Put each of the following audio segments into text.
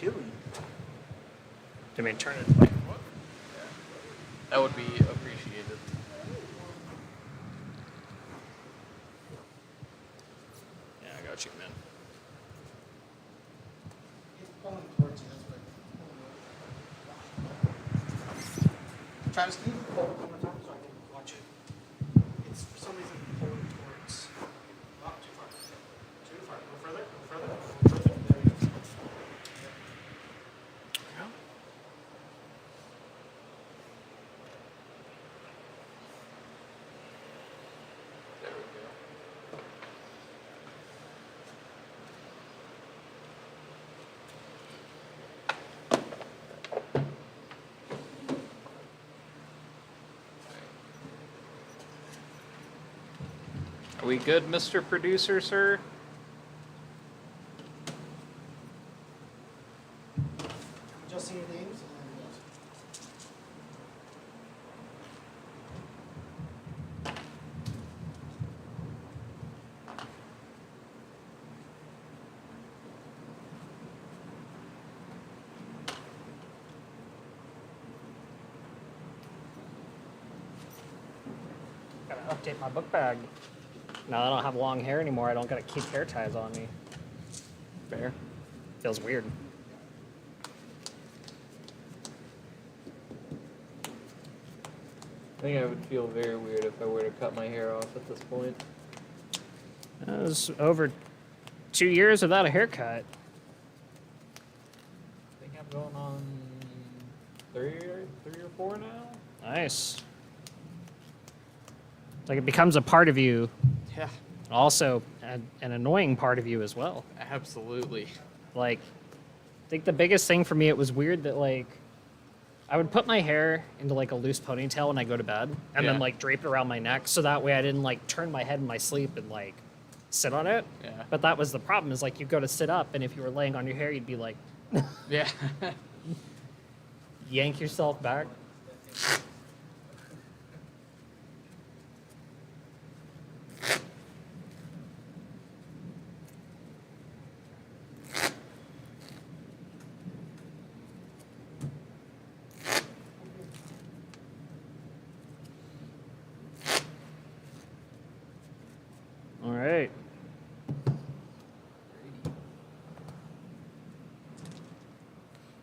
chilly. Do you mean turn it like what? Yeah. That would be appreciated. Yeah, I got you, man. It's pulling towards you. That's what. Travis, can you pull it one more time so I can watch it? It's for some reason pulling towards. Oh, too far. Too far. Go further. Go further. Go further. There you go. There we go. Are we good, Mr. Producer, sir? Just see your names and then Gotta update my book bag. Now that I don't have long hair anymore, I don't gotta keep hair ties on me. Fair. Feels weird. I think I would feel very weird if I were to cut my hair off at this point. It was over 2 years without a haircut. I think I'm going on three or four now. Nice. It's like it becomes a part of you, Yeah, also an annoying part of you as well. absolutely. Like, I think the biggest thing for me, it was weird that, like, I would put my hair into, like, a loose ponytail when I go to bed, and then, Yeah. like, drape it around my neck, so that way I didn't, like, turn my head in my sleep and, like, sit on it. Yeah. But that was the problem, is, like, you go to sit up, and if you were laying on your hair, you'd be like, Yeah. yank yourself back. All right.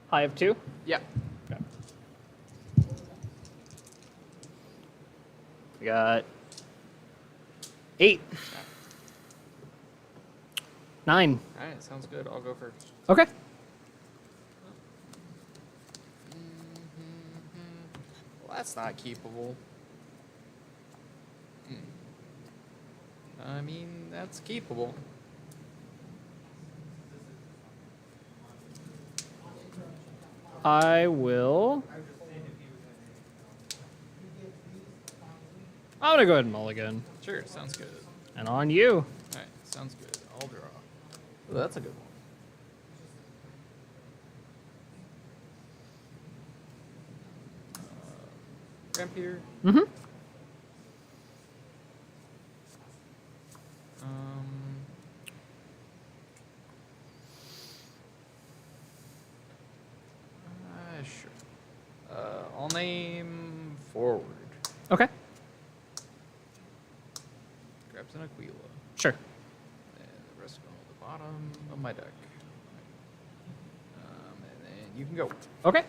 High of 2? Yeah. Okay. We got 8. 9. All right, sounds good. I'll go first. Okay. Well, that's not keepable. I mean, that's keepable. I will. I'm gonna go ahead and mulligan. Sure, sounds good. And on you. All right, sounds good. I'll draw. Well, that's a good one. Rampier. Mm-hmm. Sure. I'll name forward. Okay. Grabs an Aquila. Sure. And the rest go at the bottom of my deck. And then you can go. Okay.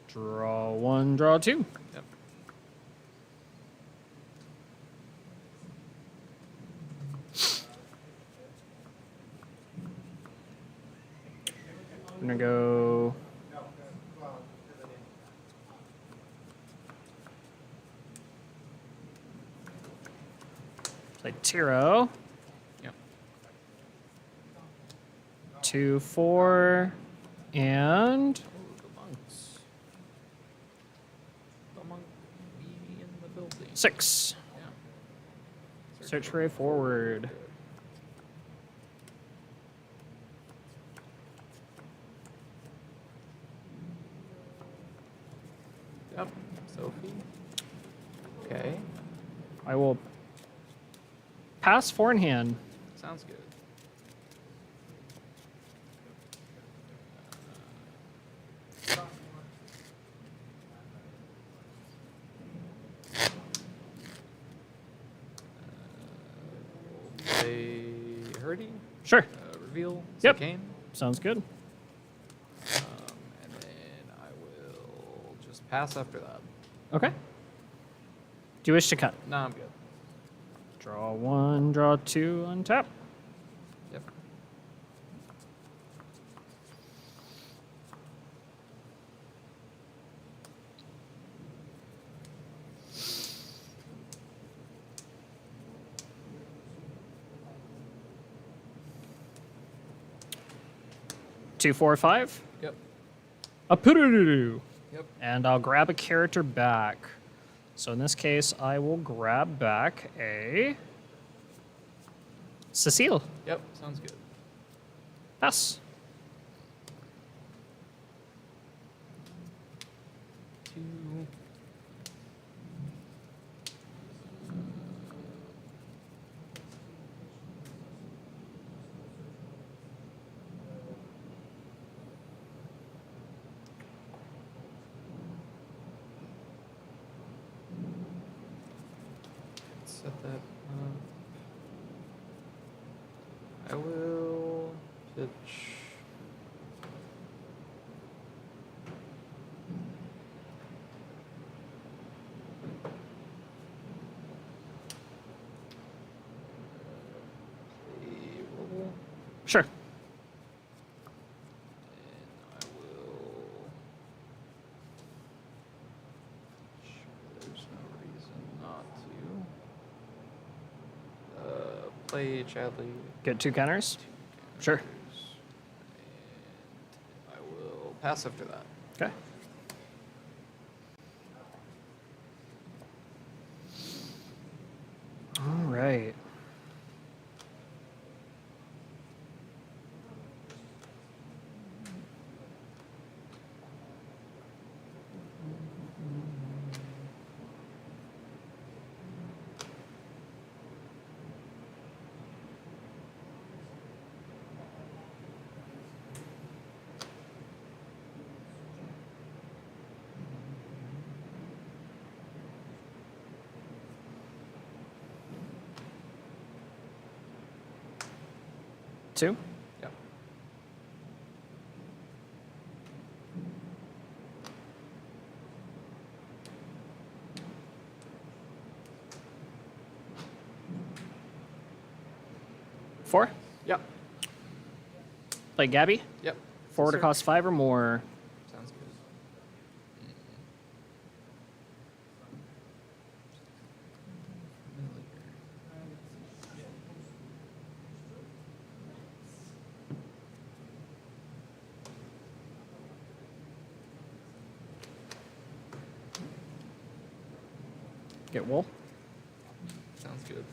Draw 1, draw 2. Yep. I'm gonna go. Play Tiro. Yep. 2, 4, and Oh, the monks. The monk be in the building. 6. Yeah. Search for a forward. Yep. Sophie. Okay. I will pass 4 in hand. Sounds good. Sure. Reveal. Yep. Cane. Sounds good. And then I will just pass after that. Okay. Do you wish to cut? No, I'm good. Draw 1, draw 2, untap. Yep. Two, 4, 5. Yep. A Yep. and I'll grab a character back. So in this case, I will grab back a Cecile. Yep. Sounds good. Pass. 2. Set that up. I will pitch. A roll, Sure. and I will. Sure, there's no reason not to. Play Chadley. Get 2 counters. Sure. And I will pass after that. Okay. All right. Two. Yep. Four. Yep. Play Gabby. Yep. Forward to Sir. cost 5 or more. Sounds good. Get wool. Sounds good.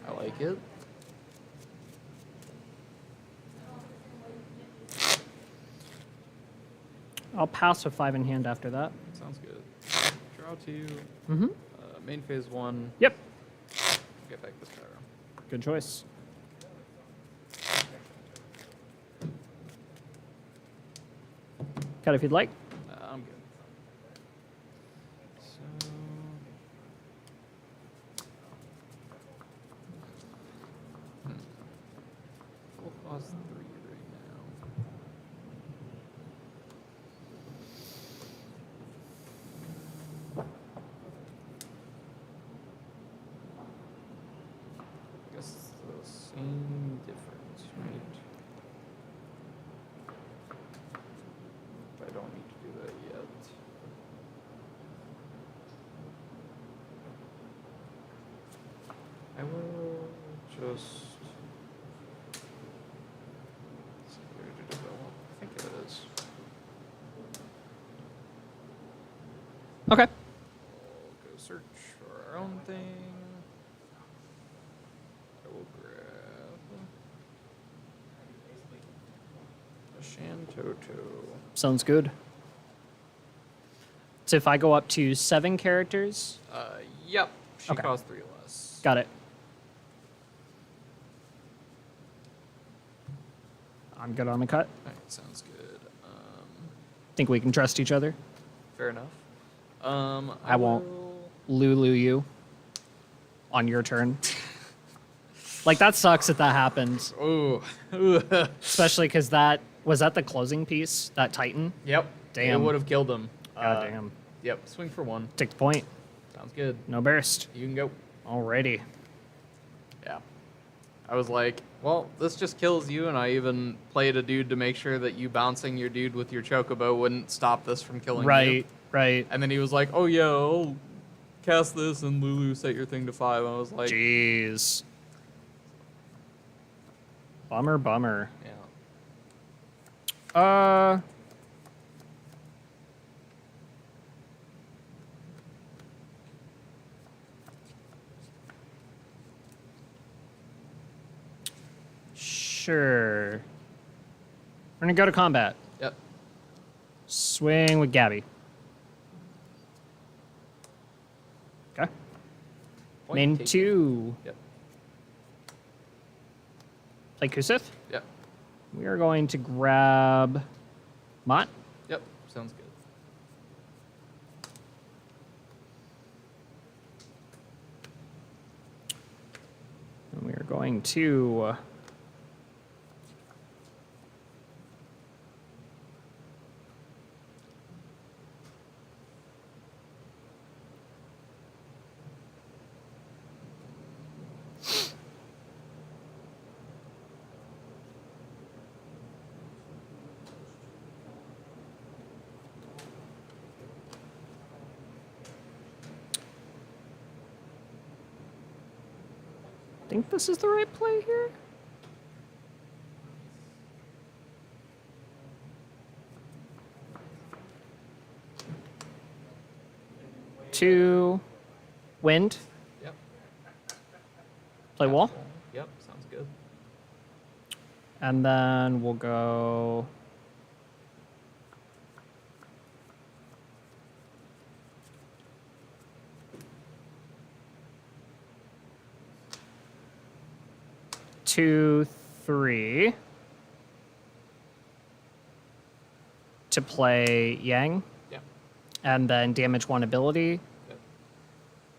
I like it. I'll pass with 5 in hand after that. Sounds good. Draw 2. Mm-hmm. Main phase 1. Yep. Get back this power. Good choice. Cut if you'd like. I'm good. So. Full cost 3 right now. I guess it's the same difference, right? I don't need to do that yet. I will just. Where to develop? I think it is. Okay. We'll go search for our own thing. I will grab a Shantoto. Sounds good. So if I go up to 7 characters, Yep. She Okay. costs 3 less. got it. I'm good on the cut. Alright, sounds good. Think we can trust each other? Fair enough. I won't. will- Lulu you on your turn. Like, that sucks that that happened. Ooh. Especially because that was that the closing piece, that Titan? Yep. Damn. It would have killed him. God damn. Yep. Swing for 1. Take the point. Sounds good. No burst. You can go. Alrighty. Yeah. I was like, well, this just kills you, and I even played a dude to make sure that you bouncing your dude with your chocobo wouldn't stop this from killing you. Right, right. And then he was like, oh yeah, I'll cast this and Lulu set your thing to 5. I was like, Jeez. Bummer, bummer. yeah. Sure. We're gonna go to combat. Yep. Swing with Gabby. Okay. Point Main taken. 2. Yep. Play Kusith. Yep. We are going to grab Mott. Yep. Sounds good. And we are going to think this is the right play here. Two, wind, Yep. play wall, Yep. Sounds good. and then we'll go two, three to play Yang, Yep. and then damage 1 ability. Yep.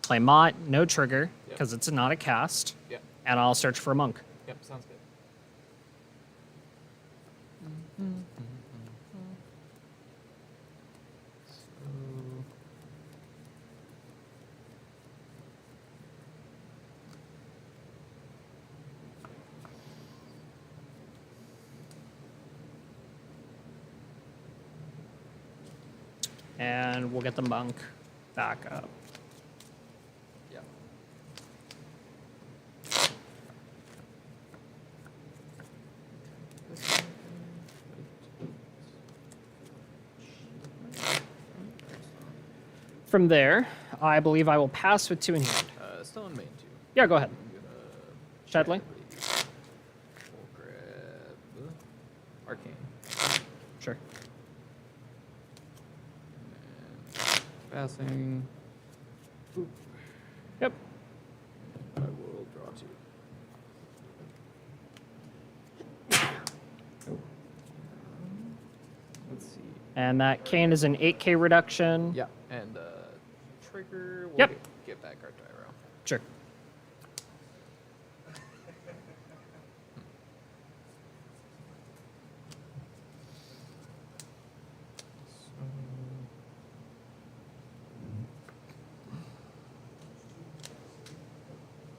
Play Mott, no trigger, Yep. because it's not a cast, Yep. and I'll search for a monk. Yep. Sounds good. So, And we'll get the monk back up. yeah. From there, I believe I will pass with 2 in hand. Still in main 2. Yeah, go ahead. I'm gonna Shadley? We'll grab Arcane. Sure. And passing. Boop. Yep. I will draw 2. Let's see. And that cane is an 8k reduction. Yeah, and trigger. We'll Yep. get back our gyro. Sure.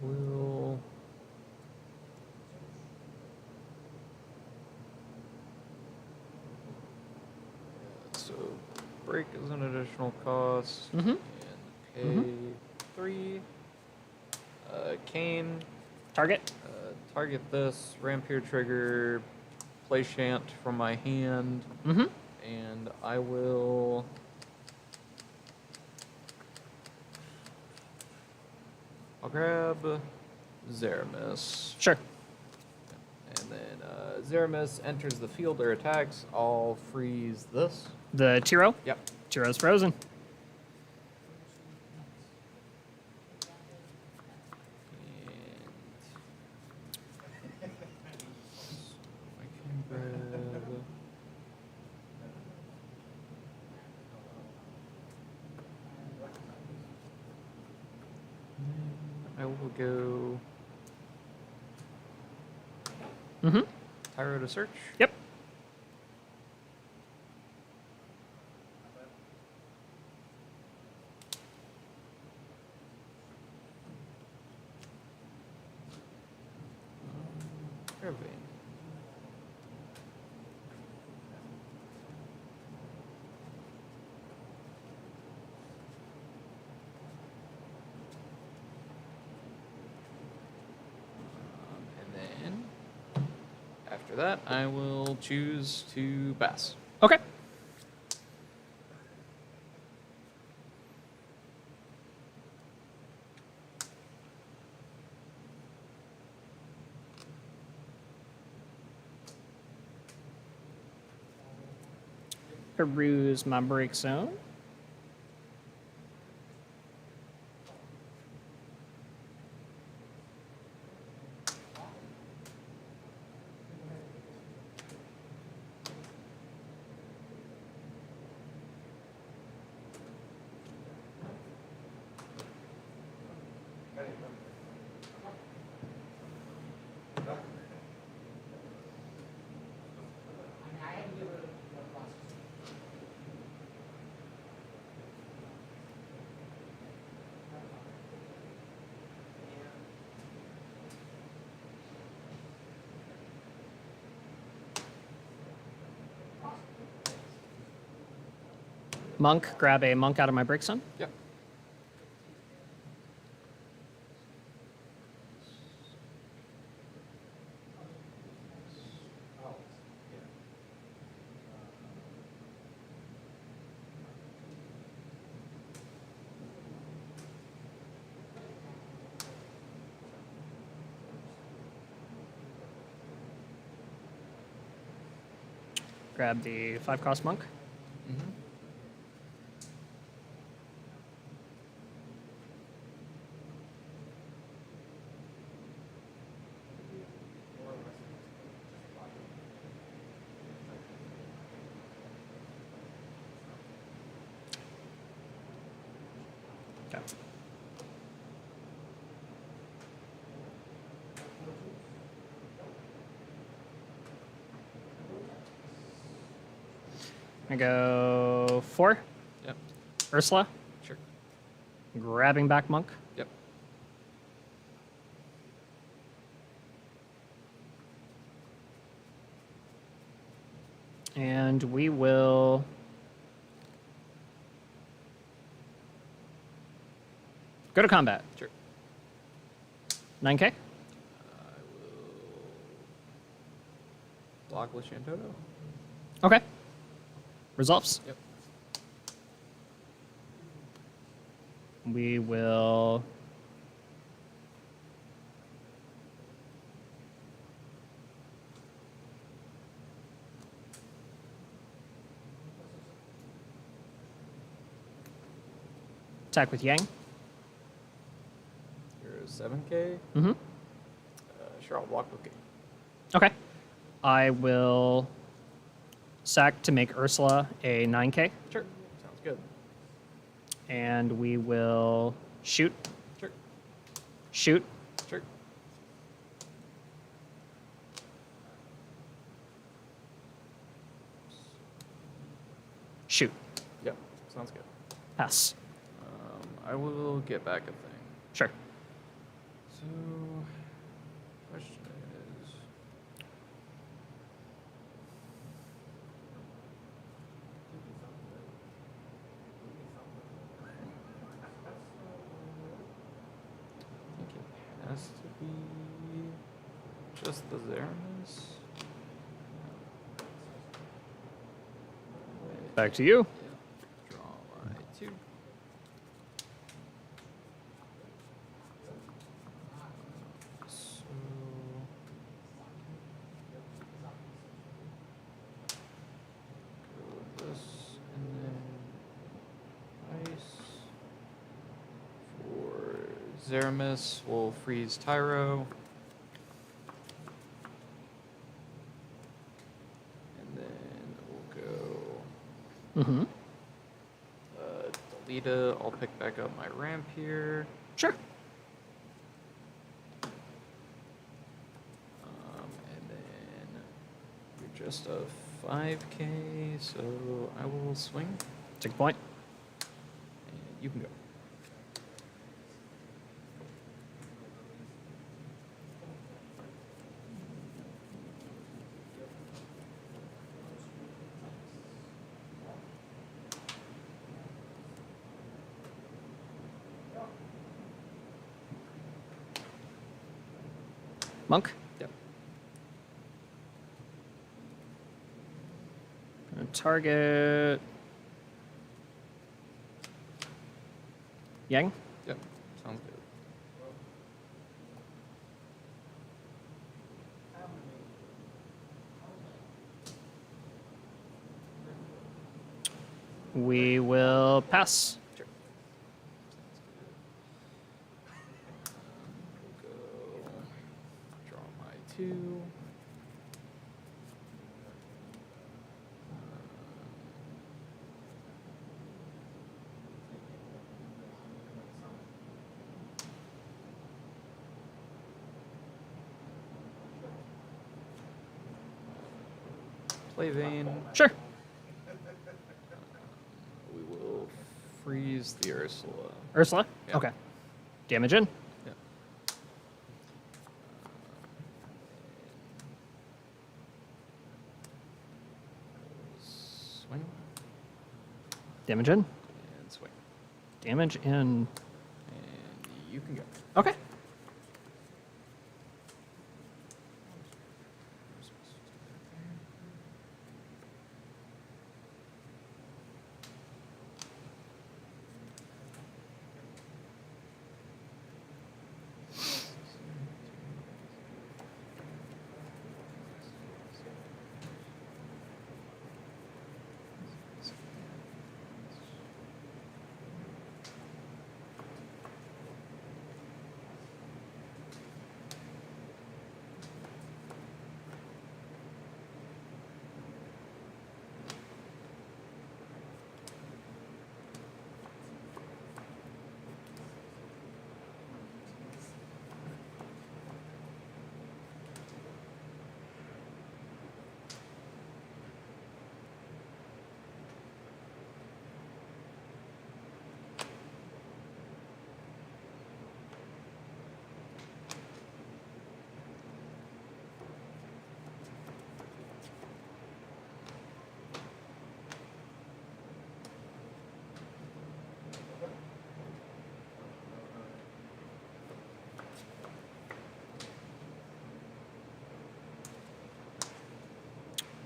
Will so break is an additional cost. Mhm. And pay 3. Cane. Target. Target this. Rampere trigger. Play Shant from my hand. Mm-hmm. And I will. I'll grab Zeramis. Sure. And then Zeramis enters the field or attacks. I'll freeze this. The Tiro. Yep. Tiro's frozen. And I can grab. I will go Mm-hmm. Tyro to search. Yep. Irving. And then after that, I will choose to pass. Okay. Peruse my break zone. Monk, grab a monk out of my break zone. Yep. Grab the 5-cost monk. Mm-hmm. Okay. I go 4. Yep. Ursula, Sure. grabbing back monk. Yep. And we will go to combat. Sure. 9K. I will block with Shantoto. Okay. Resolves. Yep. We will attack with Yang. You're 7K. Mm-hmm. Sure, I'll block with K. Okay. I will sack to make Ursula a 9K, Sure. Sounds good. and we will shoot, Sure. shoot, Sure. shoot. Yep. Sounds good. Pass. I will get back a thing. Sure. So, question is, I think it has to be just the Zeramis. Back to you. Yeah. Draw my 2. So go with this, and then ice. For Zeramis, we'll freeze Tyro. And then we'll go Mm-hmm. Deleta. I'll pick back up my ramp here. Sure. just a 5k, so I will swing, Take a point. and you can go. Monk. Yep. Gonna target Yang. Yep. Sounds good. We will pass. Sure. Sounds good. We'll go draw my 2. Play Vane. Sure. We will freeze the Ursula. Ursula. Yeah. Okay. Damage in. Yep. Swing Damage in. and swing. Damage in. And you can go. Okay.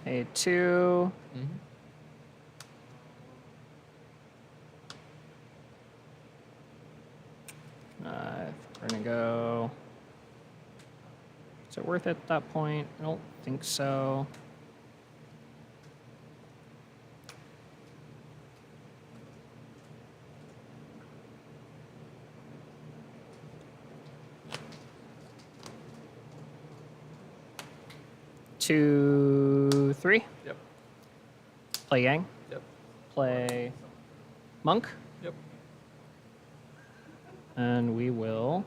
A 2. Mm-hmm. We're gonna go. Is it worth it at that point? I don't think so. Two, 3. Yep. Play Yang. Yep. Play Monk. Yep. And we will.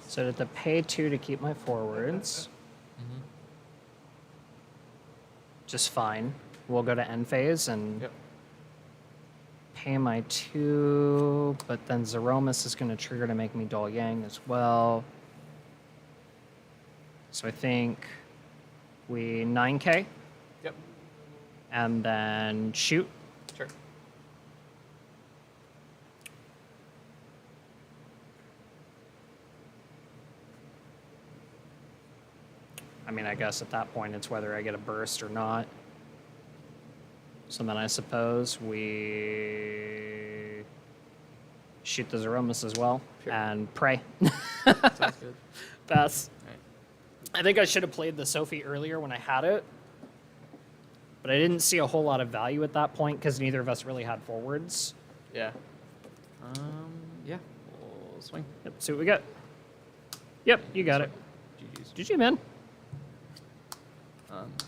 So to pay 2 to keep my forwards. Mm-hmm. Just fine. We'll go to end phase and Yep. pay my 2, but then Zeromus is going to trigger to make me dual Yang as well. So I think we 9k Yep. and then shoot. Sure. I mean, I guess at that point it's whether I get a burst or not. So then I suppose we shoot the Zeromus as well Sure. and pray. Sounds good. Pass. All right. I think I should have played the Sophie earlier when I had it. But I didn't see a whole lot of value at that point because neither of us really had forwards. Yeah. Yeah, we'll swing. Yep, see what we got. Yep, you got it. GG's. GG, man.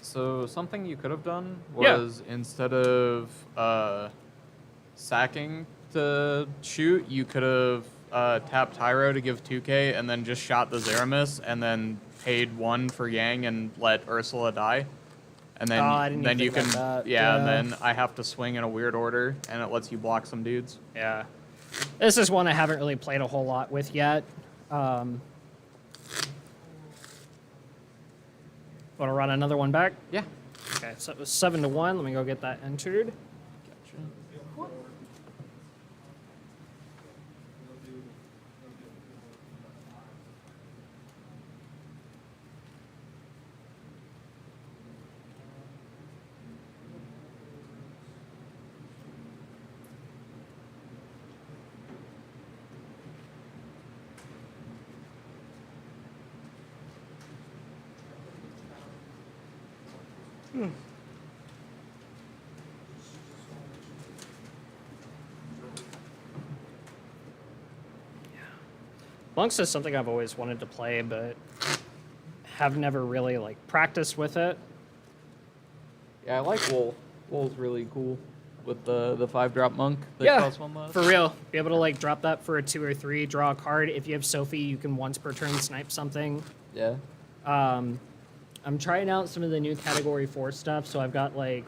So something you could have done Yeah. was instead of sacking to shoot, you could have tapped Tyro to give 2k and then just shot the Zeramis and then paid 1 for Yang and let Ursula die. And then, I didn't then even you think can, about that. yeah, and Yeah. then I have to swing in a weird order and it lets you block some dudes. Yeah. This is one I haven't really played a whole lot with yet. Want to run another one back? Yeah. Okay, so it was 7 to 1. Let me go get that entered. Gotcha. Monks is something I've always wanted to play, but have never really like practiced with it. Yeah, I like Wool. Wool's really cool with the 5-drop monk that Yeah, costs 1 less. for real. Be able to like drop that for a 2 or 3, draw a card. If you have Sophie, you can once per turn snipe something. Yeah. I'm trying out some of the new Category 4 stuff, so I've got like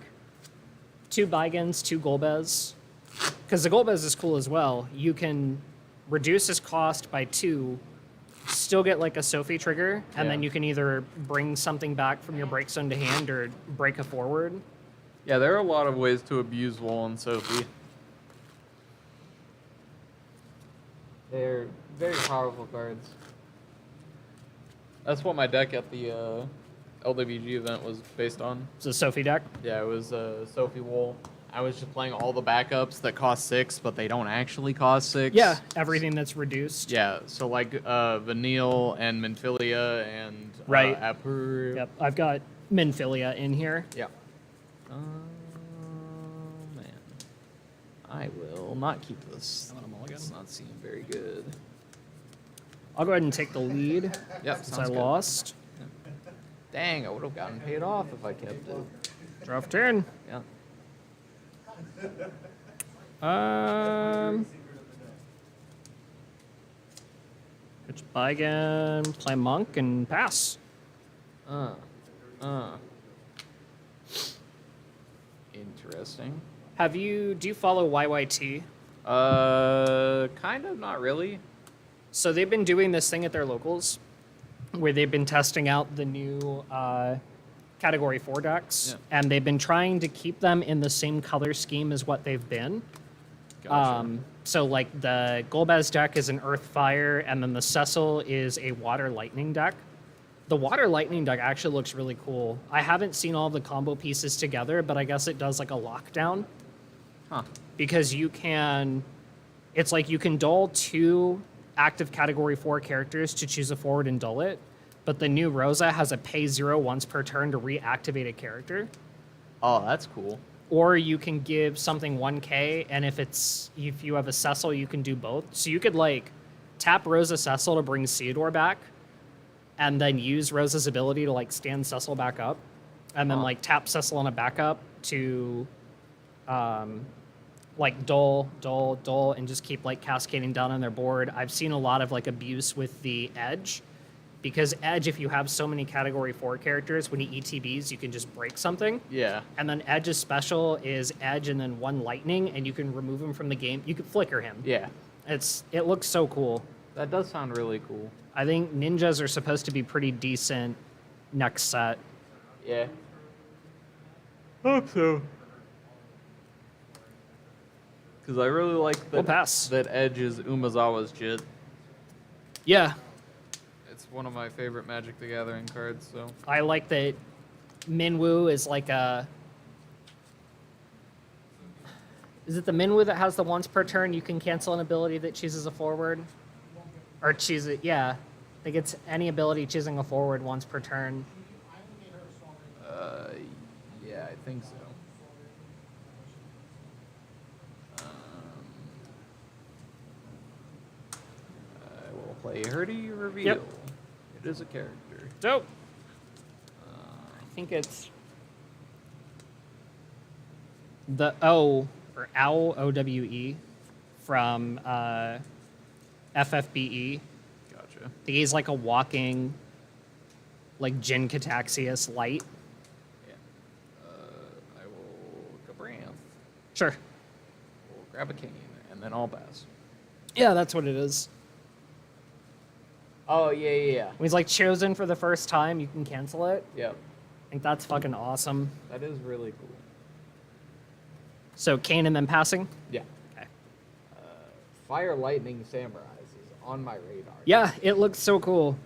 2 Bygons, 2 Golbez. Because the Golbez is cool as well. You can reduce his cost by 2, still get like a Sophie trigger, and then Yeah. you can either bring something back from your break zone to hand or break a forward. Yeah, there are a lot of ways to abuse Wool and Sophie. They're very powerful cards. That's what my deck at the LWG event was based on. It's a Sophie deck. Yeah, it was Sophie Wool. I was just playing all the backups that cost 6, but they don't actually cost 6. Yeah, everything that's reduced. Yeah, so like Vanille and Minfilia and Right. Apur. Yep, I've got Minfilia in here. Yeah. Man. I will not keep this. I'm gonna mulligan. It's not seeming very good. I'll go ahead and take the lead Yep, since I sounds good. lost. Dang, I would have gotten paid off if I kept it. Draw for turn. Yeah. Which Bygone, play Monk, and pass. Interesting. Do you follow YYT? Kind of, not really. So they've been doing this thing at their locals where they've been testing out the new Category 4 decks, Yeah. and they've been trying to keep them in the same color scheme as what they've been. Gotcha. So like the Golbez deck is an Earth Fire, and then the Cecil is a Water Lightning deck. The Water Lightning deck actually looks really cool. I haven't seen all the combo pieces together, but I guess it does like a lockdown. Huh. Because it's like you can dull 2 active Category 4 characters to choose a forward and dull it, but the new Rosa has a pay 0 once per turn to reactivate a character. Oh, that's cool. Or you can give something 1k, and if you have a Cecil, you can do both. So you could like tap Rosa Cecil to bring Theodore back, and then use Rosa's ability to like stand Cecil back up, and then like tap Cecil on a backup to like dull, and just keep like cascading down on their board. I've seen a lot of like abuse with the Edge, because Edge, if you have so many Category 4 characters, when he ETBs, you can just break something. Yeah. And then Edge's special is Edge and then 1 lightning, and you can remove him from the game. You can flicker him. Yeah. It looks so cool. That does sound really cool. I think ninjas are supposed to be pretty decent next set. Yeah. Hope so. Because I really like that, We'll pass. that Edge is Umazawa's Jit. Yeah, It's one of my favorite Magic the Gathering cards, so. I like that Minwoo is like a... Is it the Minwoo that has the once per turn you can cancel an ability that chooses a forward? Or choose it, yeah. I think it's any ability choosing a forward once per turn. Yeah, I think so. Play Herdy reveal. Yep. It is a character. Dope. I think it's the O or Owl OWE from FFBE. Gotcha. I think he's like a walking, like Jin Cataxius light. Yeah. I will Gabranth. Sure. We'll grab a cane, and then I'll pass. Yeah, that's what it is. Oh, yeah. When he's like chosen for the first time, you can cancel it. Yep. I think that's fucking awesome. That is really cool. So Kane and then passing? Yeah. Okay. Fire Lightning Samurais is on my radar. Yeah, it looks so cool.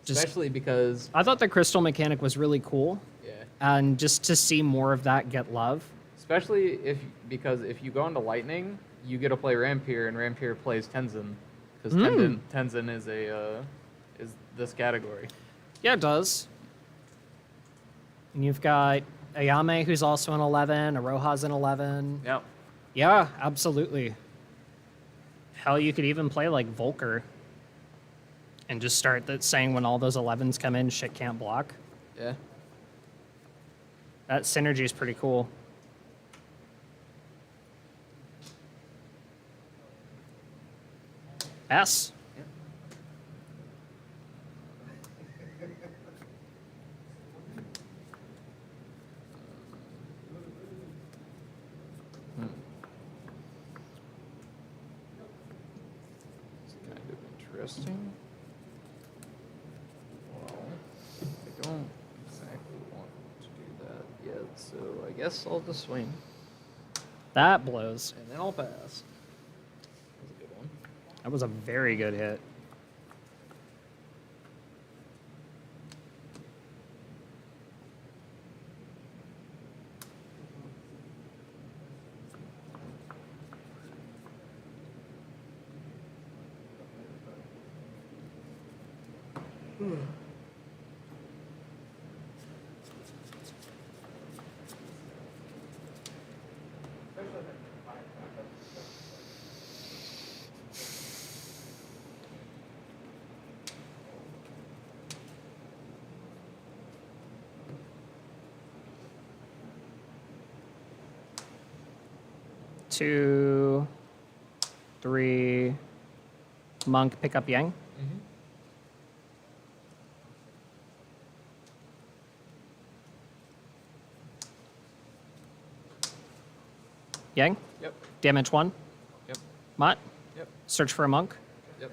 Just, Especially because, I thought the crystal mechanic was really cool. yeah. And just to see more of that get love. Especially because if you go into Lightning, you get to play Rampir, and Rampir plays Tenzin. Because Tenzin is is this category. Yeah, it does. And you've got Ayame, who's also an 11, Aroha's an 11. Yep. Yeah, absolutely. Hell, you could even play like Volker and just start that saying when all those 11s come in, shit can't block. Yeah. That synergy is pretty cool. S. It's kind of interesting. Well, I don't exactly want to do that yet, so I guess I'll just swing. That blows. And then I'll pass. That's a good one. That was a very good hit. Two, three, monk, pick up Yang. Mm-hmm. Yang, Yep. damage 1. Yep. Mott, Yep. search for a monk. Yep.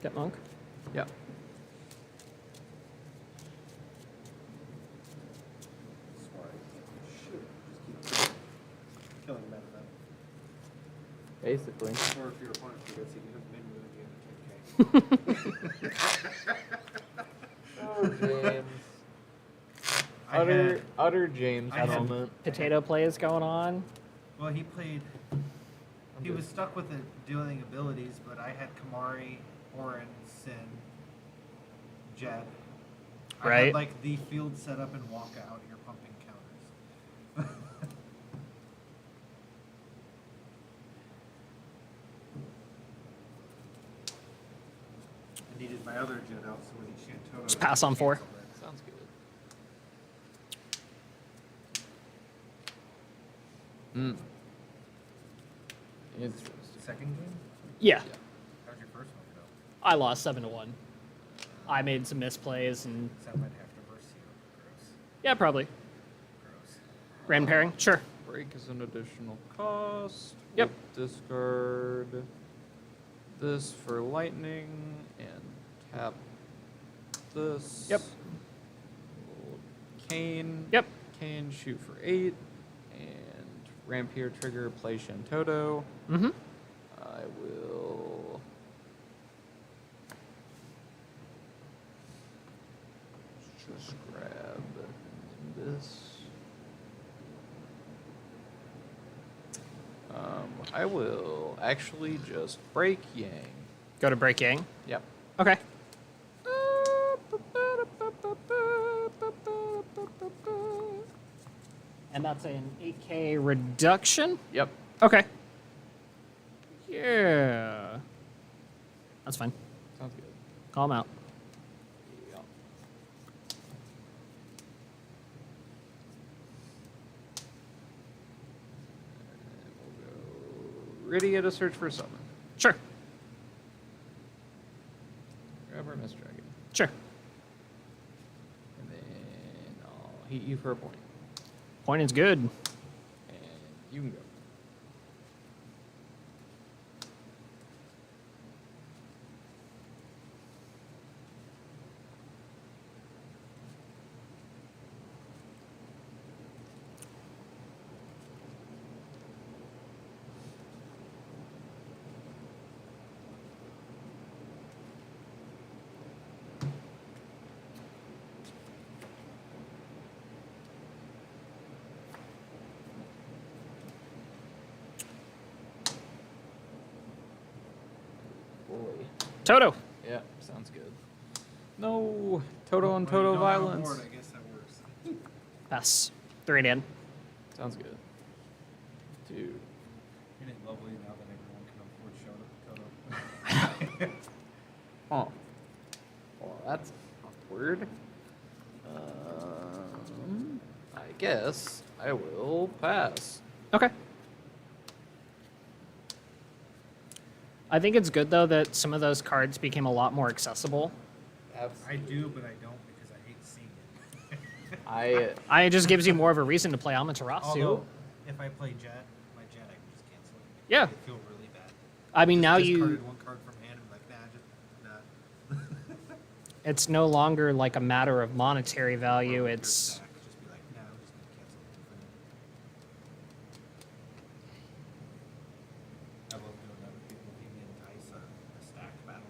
Get monk. Yep. Killing them out of Basically. that. Or if your opponent forgets you can have menu again Oh, James. I had- Utter James I had- settlement. Potato plays going on. Well, he played. He was stuck with the dealing abilities, but I had Kamari, Orin, Sin, Jed. I Right. had like the field set up and walk out. You're pumping counters. I needed my other Jed out so with the Shantoto. Just pass on 4. Sounds good. Hmm. Interesting. Second game? Yeah, How'd your first one go? I lost 7-1. I made some misplays and So I might have to verse you. Gross. yeah, probably. Gross. Grand pairing, sure. Break is an additional cost. Yep. We'll discard this for lightning and tap this. Yep. We'll Cane. Yep. Cane, shoot for 8. And Rampir trigger, play Shantoto. Mm-hmm. I will. Just grab this. I will actually just break Yang. Go to break Yang. Yep. Okay. And that's an 8K reduction? Yep. Okay. Yeah. That's fine. Sounds good. Call him out. Yep. And we'll go Rydia to search for a summon. Sure. Grab our Mist Dragon. Sure. And then I'll heat you for a point. Point is good. And you can go. Boy. Toto. Yeah, sounds good. No, Toto and Toto violence. I guess that works. Pass. 3 in. Sounds good. Dude. Isn't it lovely now that everyone can afford Toto? Oh. Well, that's awkward. I guess I will pass. Okay. I think it's good though that some of those cards became a lot more accessible. I do, but I don't because I hate seeing it. I It just gives you more of a reason to play Amaterasu. Although, if I play Jet, my Jet, I can just cancel it. Yeah. I feel really bad. I mean, now Discarded one card from hand and like, nah, just nah. it's no longer like a matter of monetary value. It's Stack, just be like, nah, I'm just gonna cancel it. I love doing that with people being in dice a stacked battle,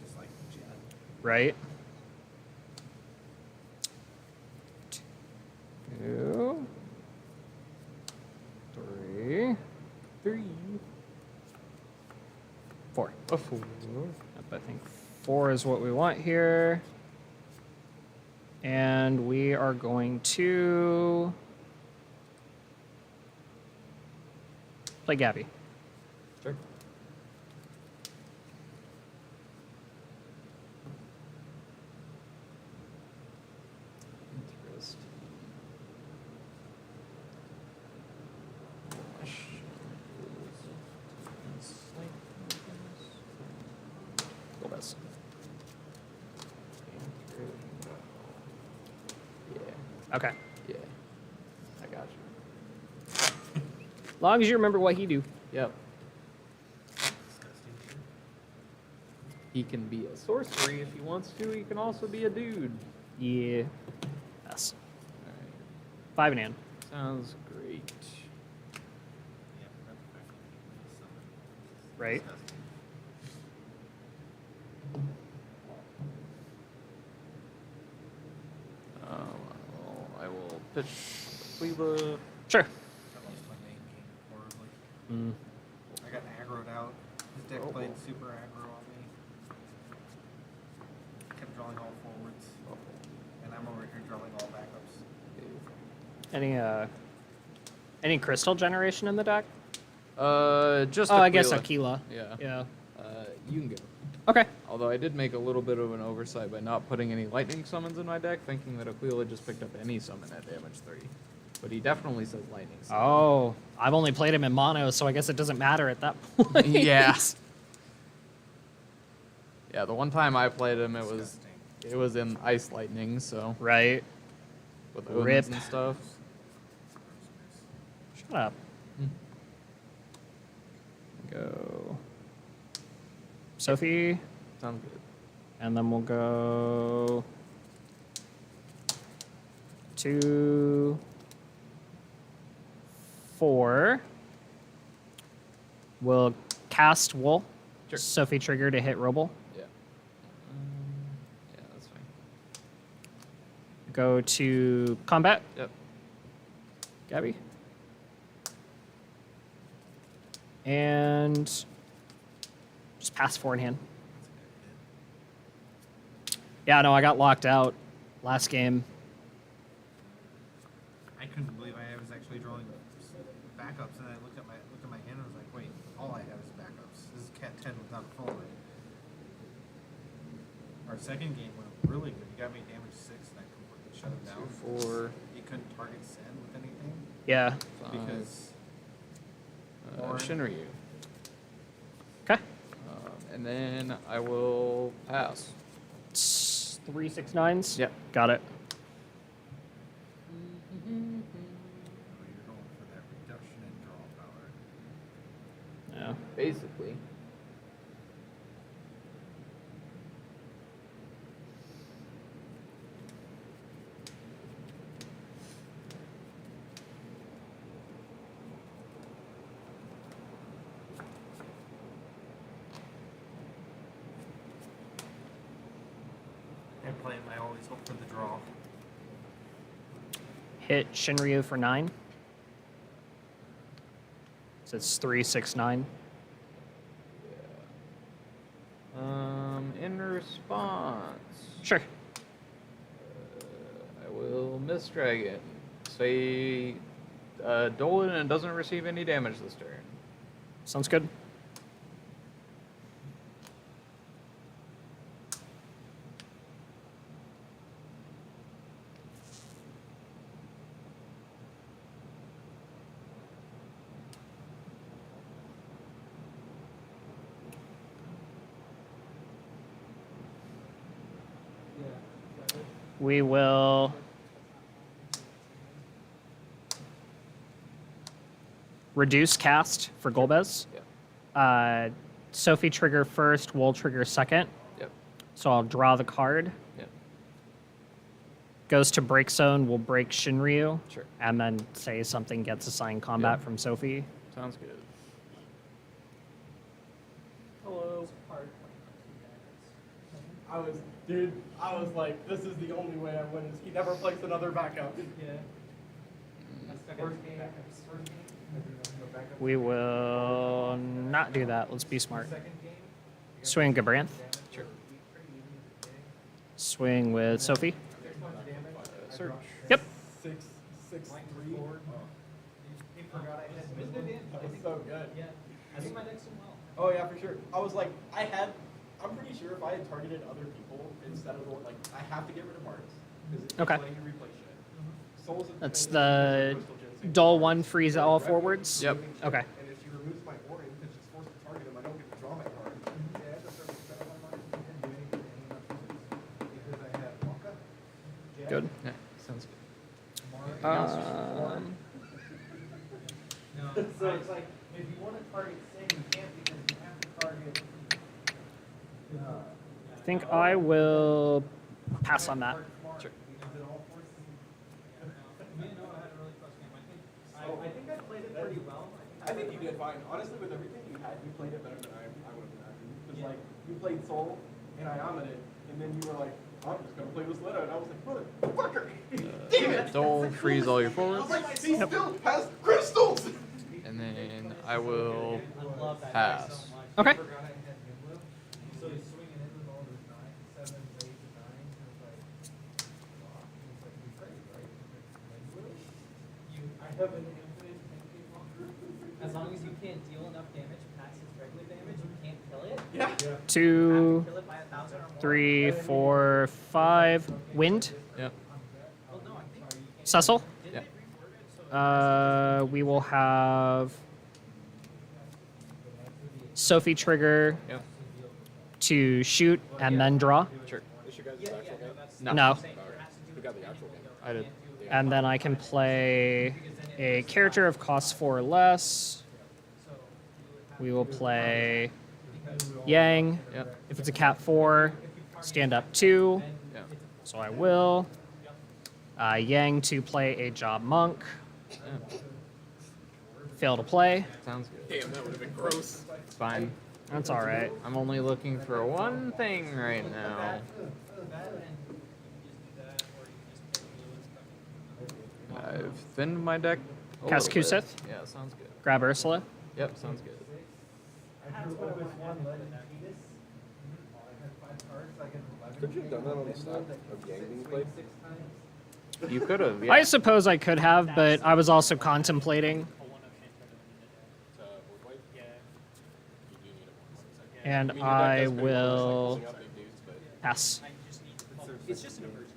just like Jet. right. 2, 3, 4. a fool. Yep, I think 4 is what we want here. And we are going to play Gabby. Sure. Interesting. Go best. Yeah. Okay. Yeah. I got you. As long as you remember what he do. Yep. Disgusting. He can be a sorcery if he wants to. He can also be a dude. Yeah. Yes. Alright. 5 and in. Sounds great. Yeah, that's effectively something. Right. Disgusting. I will pitch Cleva. Sure. I lost my main game horribly. Mm. I got aggroed out. His deck Oh. played super aggro on me. Kept drawing all forwards. And I'm over here drawing all backups. Any crystal generation in the deck? Just. Oh, I guess Aquila. Aquila. Yeah. Yeah. You can go. Okay. Although I did make a little bit of an oversight by not putting any lightning summons in my deck, thinking that Aquila just picked up any summon at damage 3. But he definitely says lightning summon. Oh, I've only played him in mono, so I guess it doesn't matter at that point. Yeah. Yeah, the one time I played him, Disgusting. it was in Ice Lightning, so Right. with Rip. Odins and stuff. Shut up. Go. Sophie, Sounds good. and then we'll go 2, 4. We'll cast Wool. Sure. Sophie trigger to hit Roble. Yeah. Yeah, that's fine. Go to combat. Yep. Gabby. And just pass 4 in hand. Yeah, no, I got locked out last game. I couldn't believe I was actually drawing backups, and I looked at my hand and was like, wait, all I have is backups. This is Cat 10 without a phone. Our second game went really good. You got me damage 6, and I completely shut him down. 2, 4. You couldn't target Sen with anything Yeah. because Shinryu. Okay. And then I will pass. 3 6 9s. Yep. Got it. you're going for that reduction in draw power. Yeah. Basically. And playing, I always hope for the draw. Hit Shinryu for 9. So it's 3 6 9. In response, Sure. I will miss Dragon. Say, Dolan and doesn't receive any damage this turn. Sounds good. We will reduce cast for Golbez. Yeah. Sophie trigger first, Wool trigger second. Yep. So I'll draw the card. Yep. Goes to break zone, we'll break Shinryu. Sure. And then say something gets assigned combat Yep. from Sophie. Sounds good. Hello. I was like, this is the only way I win. Is he never plays another backup? Yeah. We will not do that. Let's be smart. Swing Gabranth. Sure. Swing with Sophie. Search. Yep. 6-6-3. He forgot I had That was so good. Yeah. I think my next one Oh yeah, for sure. I was like, I'm pretty sure if I had targeted other people instead of like, I have to get rid of Marks because it's Okay. letting you replay shit. Souls of That's Fate, the Crystal Ginseng. dull one freeze all forwards. Yep. Okay. And if she removes my Orin, because she's forced to target him, I don't get to draw my card. Yeah, that's a set of my mind. I can't do anything to any of my pieces because I have Wonka. Jack, Good. Yeah, sounds good. No, so it's like, if you want to target Sin, you can't because you have to target. I think I will pass on that. Sure. I think I played it pretty well. I think you did fine. Honestly, with everything you had, you played it better than I would have imagined. Because like, you played Soul, and I Amed it, and then you were like, I'm just gonna play this Lito, and I was like, motherfucker! Damn it! Don't freeze all your I forwards. was like, he still has crystals! And then I will I love that pass. so much. Okay. I forgot I had Nimble, so he's swinging in with all those 9s, 7s, 8s, and 9s, and it's like, wow. And it's like, you crazy, right? Nimble? I have an infinite 10k blocker. As long as you can't deal enough damage past its regular damage, you can't kill it. Yeah. You have 2, to kill it by 1,000 or more. 3, 4, 5. Wind. Yep. Well, no, I think you can. Cecil. Yeah. We will have Sophie trigger Yep. to shoot and then draw. Sure. No. No. I did. And then I can play a character of cost 4 or less. We will play Yang. Yep. If it's a cat 4, stand up 2. Yeah. So I will. Yang to play a job monk. Yeah. Fail to play. Sounds good. Damn, that would have been gross. It's fine. That's all right. I'm only looking for one thing right now. I've thinned my deck. a Cast little bit. Kuseth? Yeah, sounds good. Grab Ursula. Yep, sounds good. that's what I was want to one happen lead for in that. Venus. I had 5 cards, I get an 11. Could you have done that on the And stack that of can Yang sit being swing played? 6 times. You could have. I suppose I could have, but I was also contemplating, and I will pass. It's just an emergency.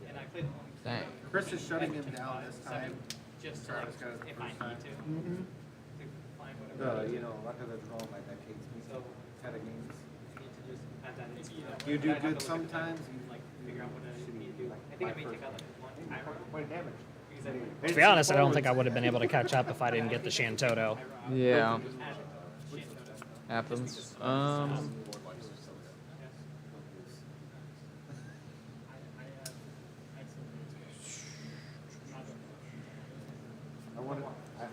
And I played Dang. Chris is shutting him down this time. just Travis got it the if I first need time. to find whatever. You know, luck of the draw, my that hates me. So Kind of games. I need to just add that into You do I have to good look at sometimes, that, you like figure out what I need to do. I think I may take out like one Tyro point of damage. because I To be honest, I don't think I would have been able to catch up if I didn't get the Shantoto. Yeah. add Shantoto. Happens. I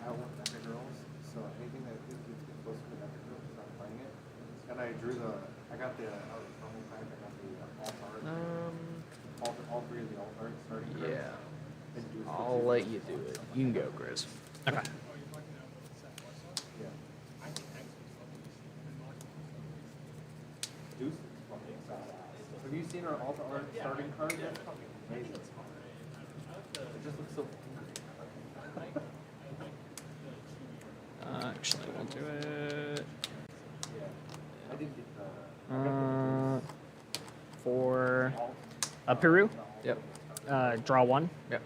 want Mecha Girls, so anything that gets close to Mecha Girls, I'm playing it. And I drew I got the normal pack, I got the alt art, all 3 of the alt art starting cards. Yeah. And Deuce I'll looks let you do it. You can go, Chris. Okay. Yeah. Deuce is fucking badass. Have you seen our alt art starting card yet? Amazing. It just looks so angry. Actually, we'll do it. I did get For Peru, Yep. draw 1. Yep.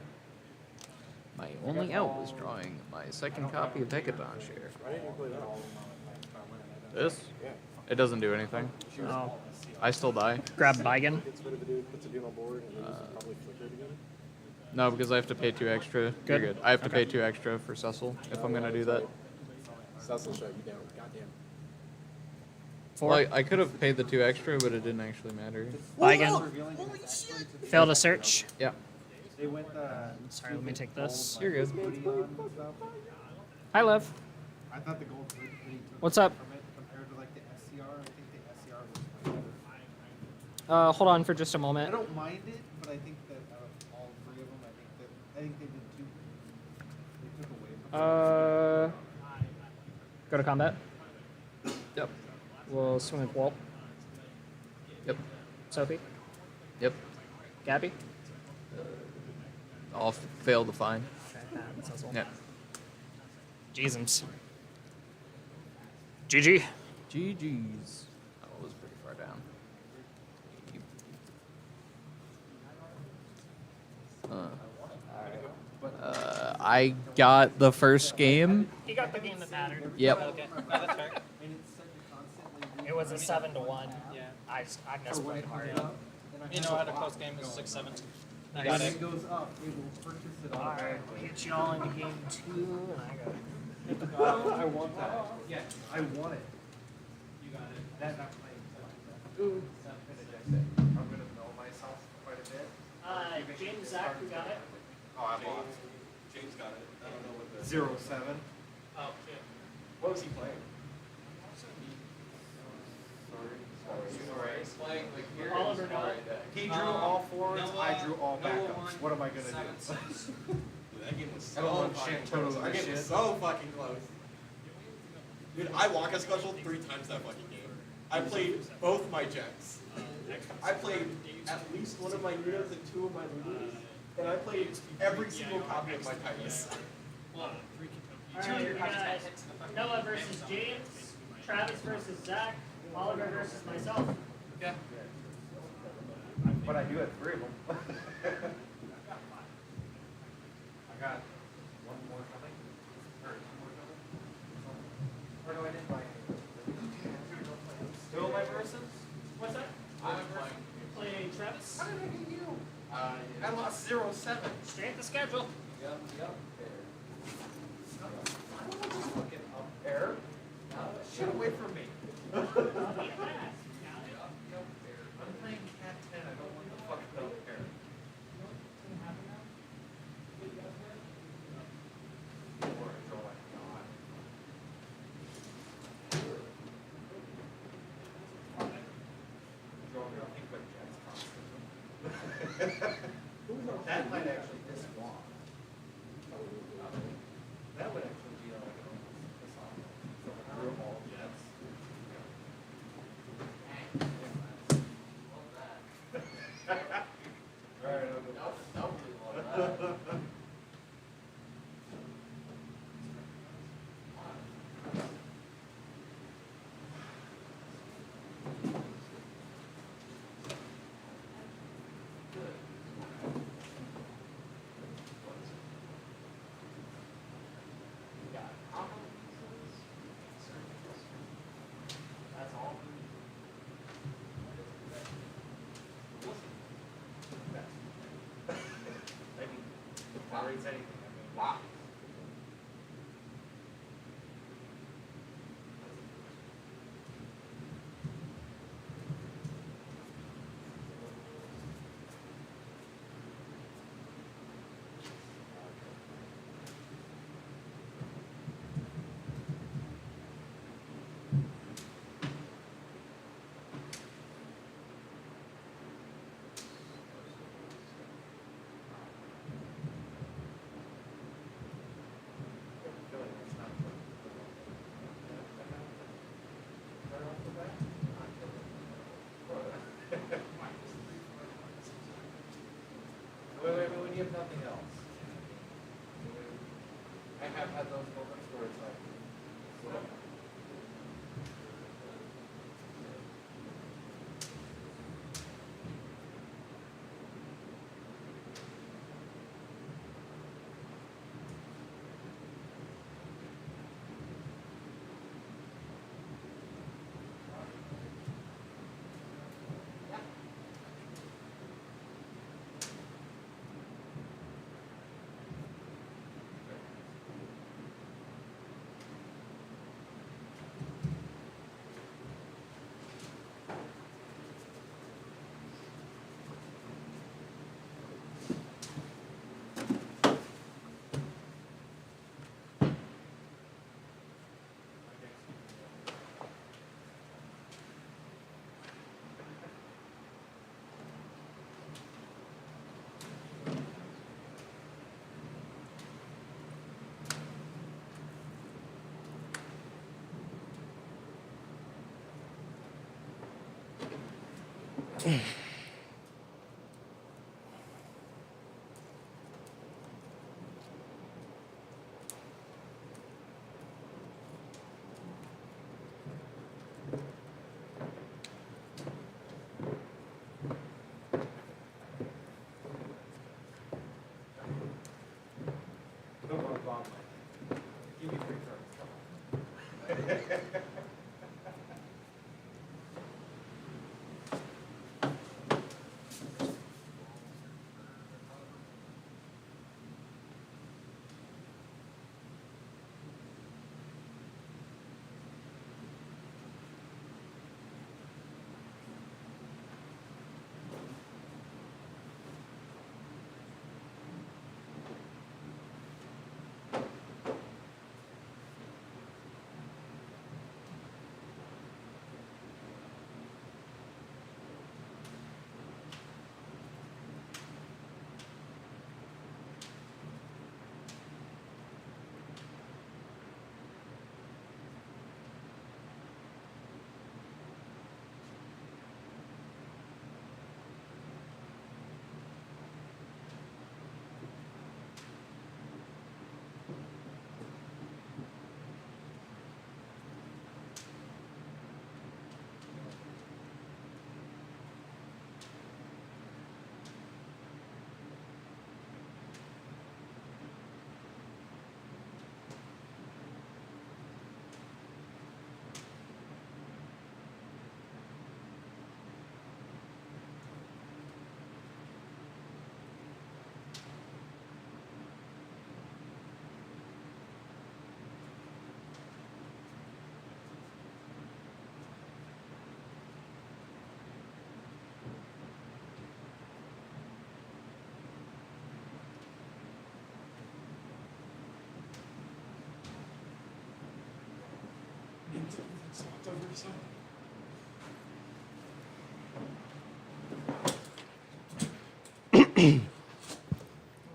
My only out was drawing my second copy of Decadon Share. This? It doesn't do anything. Oh, I still die. grab Bigan. Gets rid of a dude, puts a dude on board, and then just probably flicker it again. No, because I have to pay 2 extra. Good. You're good. I have to pay 2 extra for Cecil if I'm gonna do that. Cecil shut you down. Goddamn. 4. Well, I could have paid the 2 extra, but it didn't actually matter. Bigan. Failed a search. Yeah. They went Sorry, let me take this. You're good. hoodie on and stuff. Hi, Lev. I thought the gold hood hoodie took What's up? from it compared to like the SCR. I think the SCR was way better. Hold on for just a I moment. don't mind it, but I think that out of all 3 of them, I think they did too. They took away from Go to combat. Yep. We'll swing with Walt. Yep. Sophie. Yep. Gabby. I'll fail to find. Yep. Jeezums. GG. GG's. That was pretty far down. I got the first game. He got the game that mattered. Yep. Okay. It was a 7-1. Yeah. I misplayed hard. You know, I had a close game. It was 6-7. Nice. Got When it. it goes up, it will purchase it on Alright, hit y'all into game 2, and I got I want that. Yeah. I want it. You got it. That not playing. Ooh. I'm gonna know myself quite a bit. James, Zach, who got it? Oh, I lost. James got it. I don't know what the 0-7. Oh, shit. What was he playing? Sorry. He's playing like here. Oliver Noah. He drew all forwards, I drew all Noah backups. won What am I gonna do? 7-6. Dude, that game was I don't so want fucking shit close. totals That and game was shit. so fucking close. Dude, I walk a special 3 times that fucking game. I played both my jets. I played at least one of my Nunos and 2 of my Lunas. And I played every single copy of my Titus. Alright, we got Noah versus James, Travis versus Zach, Oliver versus myself. Okay. But I do have 3 of them. I got 1 more coming. Or 2 more coming. Or no, I didn't buy any. Still my versus? What's that? I'm playing. You play Travis? How did I get you? I lost 0-7. Straight the schedule. Yep. I don't want to fucking up air. Shit away from me. I'm playing Cat 10. I don't want the fucking up air. That might actually piss him off. That would actually be like this on. So I drew all jets. Wow. Wait, when you have nothing else. I have had those moments where it's like, don't want to bomb like, give me 3 turns, come on.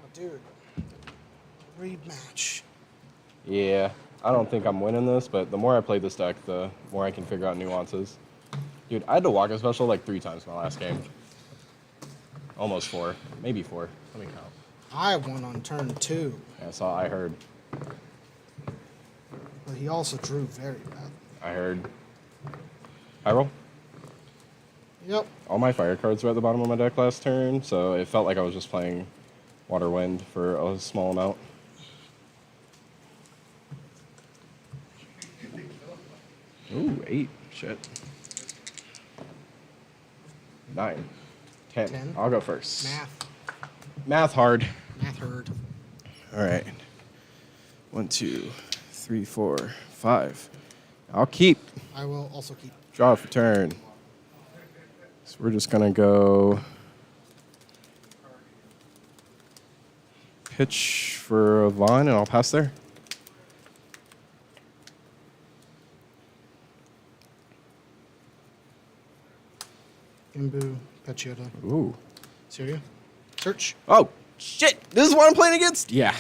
Oh, dude. Read match. Yeah, I don't think I'm winning this, but the more I play this deck, the more I can figure out nuances. Dude, I had to walk a special like 3 times my last game. Almost 4, maybe 4. Let me count. I won on turn 2, Yeah, that's all I heard. but he also drew very bad. I heard. I roll. Yep. All my fire cards were at the bottom of my deck last turn, so it felt like I was just playing Water Wind for a small amount. Ooh, 8. Shit. 9. 10. 10. I'll go first. Math. Math hard. Math herd. All right. 1, 2, 3, 4, 5. I'll keep. I will also keep. Draw for turn. So we're just gonna go pitch for a Vaughn, and I'll pass there. Imbu, Pachiota. Ooh. Syria. Search. Oh shit! This is what I'm playing against. Yeah.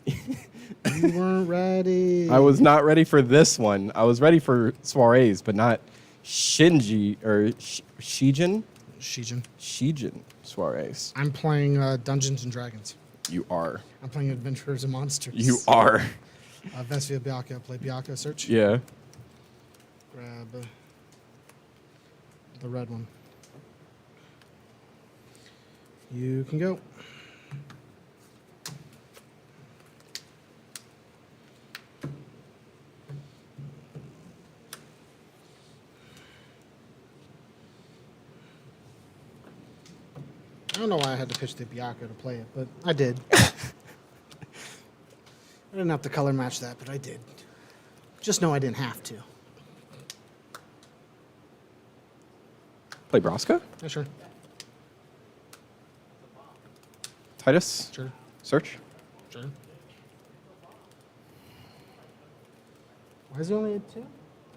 You weren't ready. I was not ready for this one. I was ready for soirees, but not Shinji or Shijin. Shijin soirees. I'm playing Dungeons and Dragons. You are. I'm playing Adventurers and Monsters. You are. Vesvia Bianca. Play Bianca. Search. Yeah. Grab the red one. You can go. I don't know why I had to pitch the Bianca to play it, but I did. I didn't have to color match that, but I did. Just know I didn't have to. Play Braska? Yeah, sure. Titus? Sure. Search? Sure. Why is he only at 2?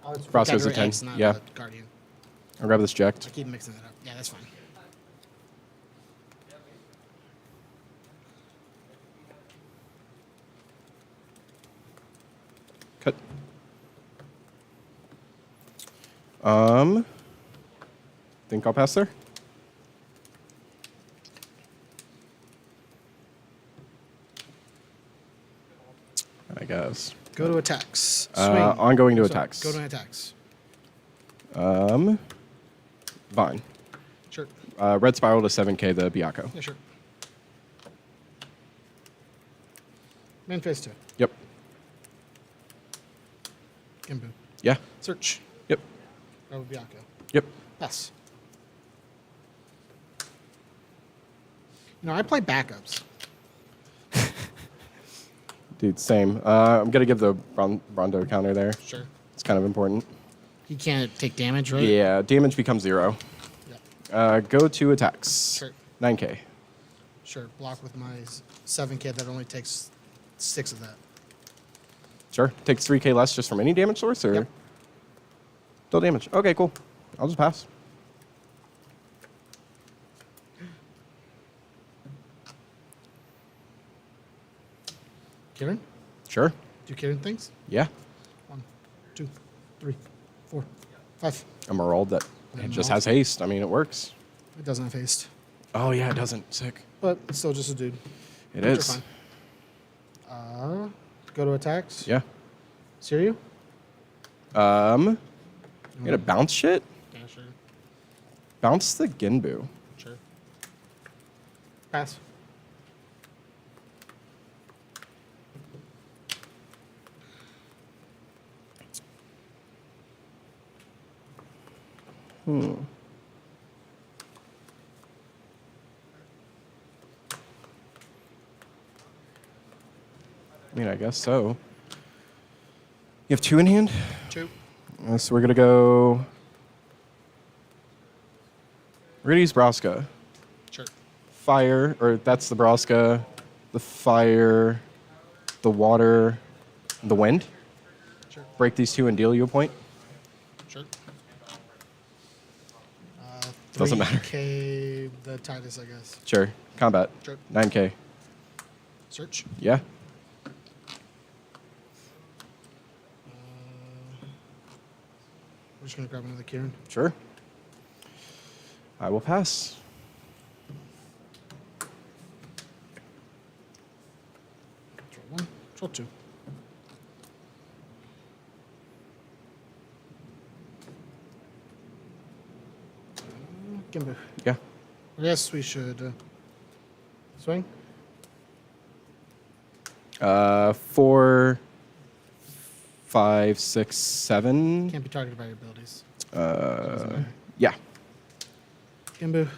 Oh, it's Brasco's a Category 10, X, not yeah. Guardian. I'll grab this I jacked. keep mixing that up. Yeah, that's fine. Cut. Think I'll pass there? I guess. Go to attacks. Swing. Ongoing to So, attacks. Go to attacks. Vine. Sure. Red Spiral to 7k the Biako. Yeah, sure. Man phase 2. Yep. Imbu. Yeah. Search. Yep. Grab a Bianca. Yep. Pass. No, I play backups. Dude, same. I'm going to give the Rondo counter there. Sure. It's kind of important. He can't take damage, right? Yeah, damage becomes 0. Yep. Go to attacks. Sure. 9k. Sure. Block with my 7k that only takes 6 of that. Sure. Takes 3k less just from any damage source, or? Yep. Still damage. Okay, cool. I'll just pass. Kieran? Sure. Do Kieran things? Yeah. 1, 2, 3, 4, 5. Emerald that it just has haste. I mean, it works. It doesn't have haste. Oh, yeah, it doesn't. Sick. But it's still just a dude. It But you're is. fine. Go to attacks. Yeah. Siryu? You gonna bounce shit? Yeah, sure. Bounce the Ginbu. Sure. Pass. I mean, I guess so. You have 2 in hand? 2. So we're gonna go. We're gonna use Braska. Sure. Fire, or that's the Braska, the fire, the water, the wind. Sure. Break these 2 and deal you a point. Sure. Doesn't matter. 3K the Titus, I guess. Sure. Combat. Sure. 9k. Search. Yeah. We're just going to grab another Kieran. Sure. I will pass. Draw 2. Gimbu. Yeah. Yes, we should swing. 4, 5, 6, 7. Can't be targeted by your abilities. Yeah. Gimbu.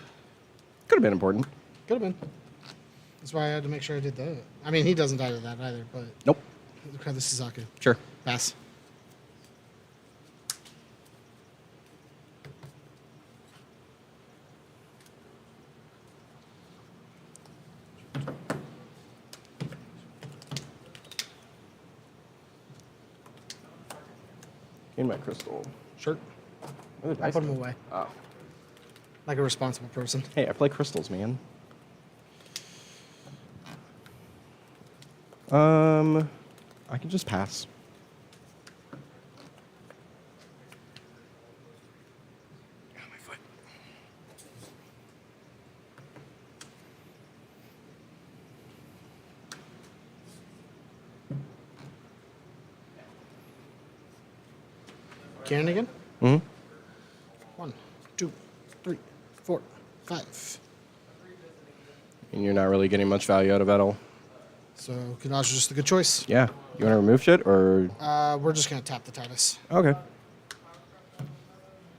Could have been important. Could have been. That's why I had to make sure I did that. I mean, he doesn't die to that either, but Nope. look at the Suzaku. Sure. Pass. In my crystal. Sure. Where the I dice put him go? away. Oh. Like a responsible person. Hey, I play crystals, man. I can just pass. Ow, my foot. Karen again? Mm-hmm. 1, 2, 3, 4, 5. And you're not really getting much value out of that all. So Kadaj is just a good choice. Yeah. You want to remove shit or? We're just gonna tap the Titus. Okay.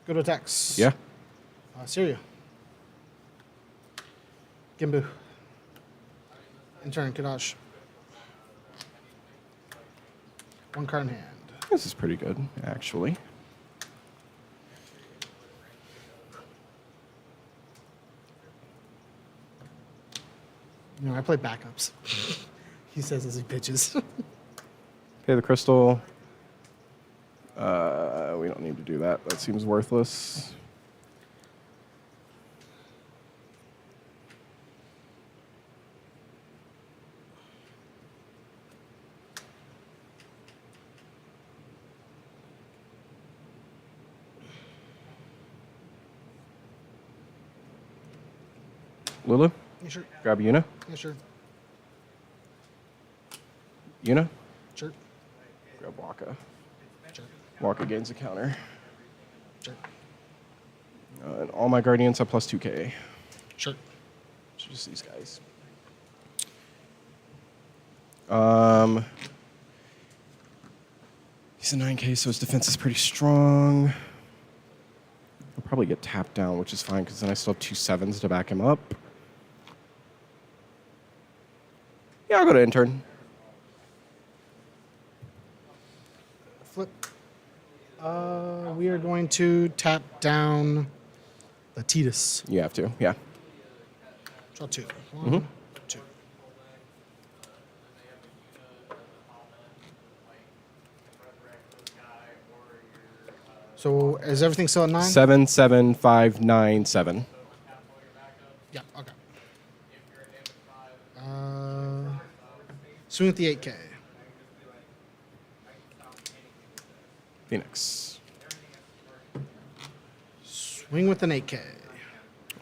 Go to attacks. Yeah. Syria. Gimbu. In turn, Kadaj. 1 card in hand. This is pretty good, actually. You know, I play backups. He says as he pitches. Pay the crystal. We don't need to do that. That seems worthless. Lulu, Yeah, sure. grab Yuna. Yeah, sure. Yuna, Sure. grab Waka. Sure. Waka gains a counter. Sure. And all my guardians have plus 2k. Sure. So just these guys. He's a 9k, so his defense is pretty strong. He'll probably get tapped down, which is fine, because then I still have 2 7s to back him up. Yeah, I'll go to intern. Flip. We are going to tap down the Titus. You have to, yeah. Draw 2. 1, 2. So is everything still at 9? 7 7 5 9 7. Yeah, okay. Swing with the 8K. Phoenix. Swing with an 8K.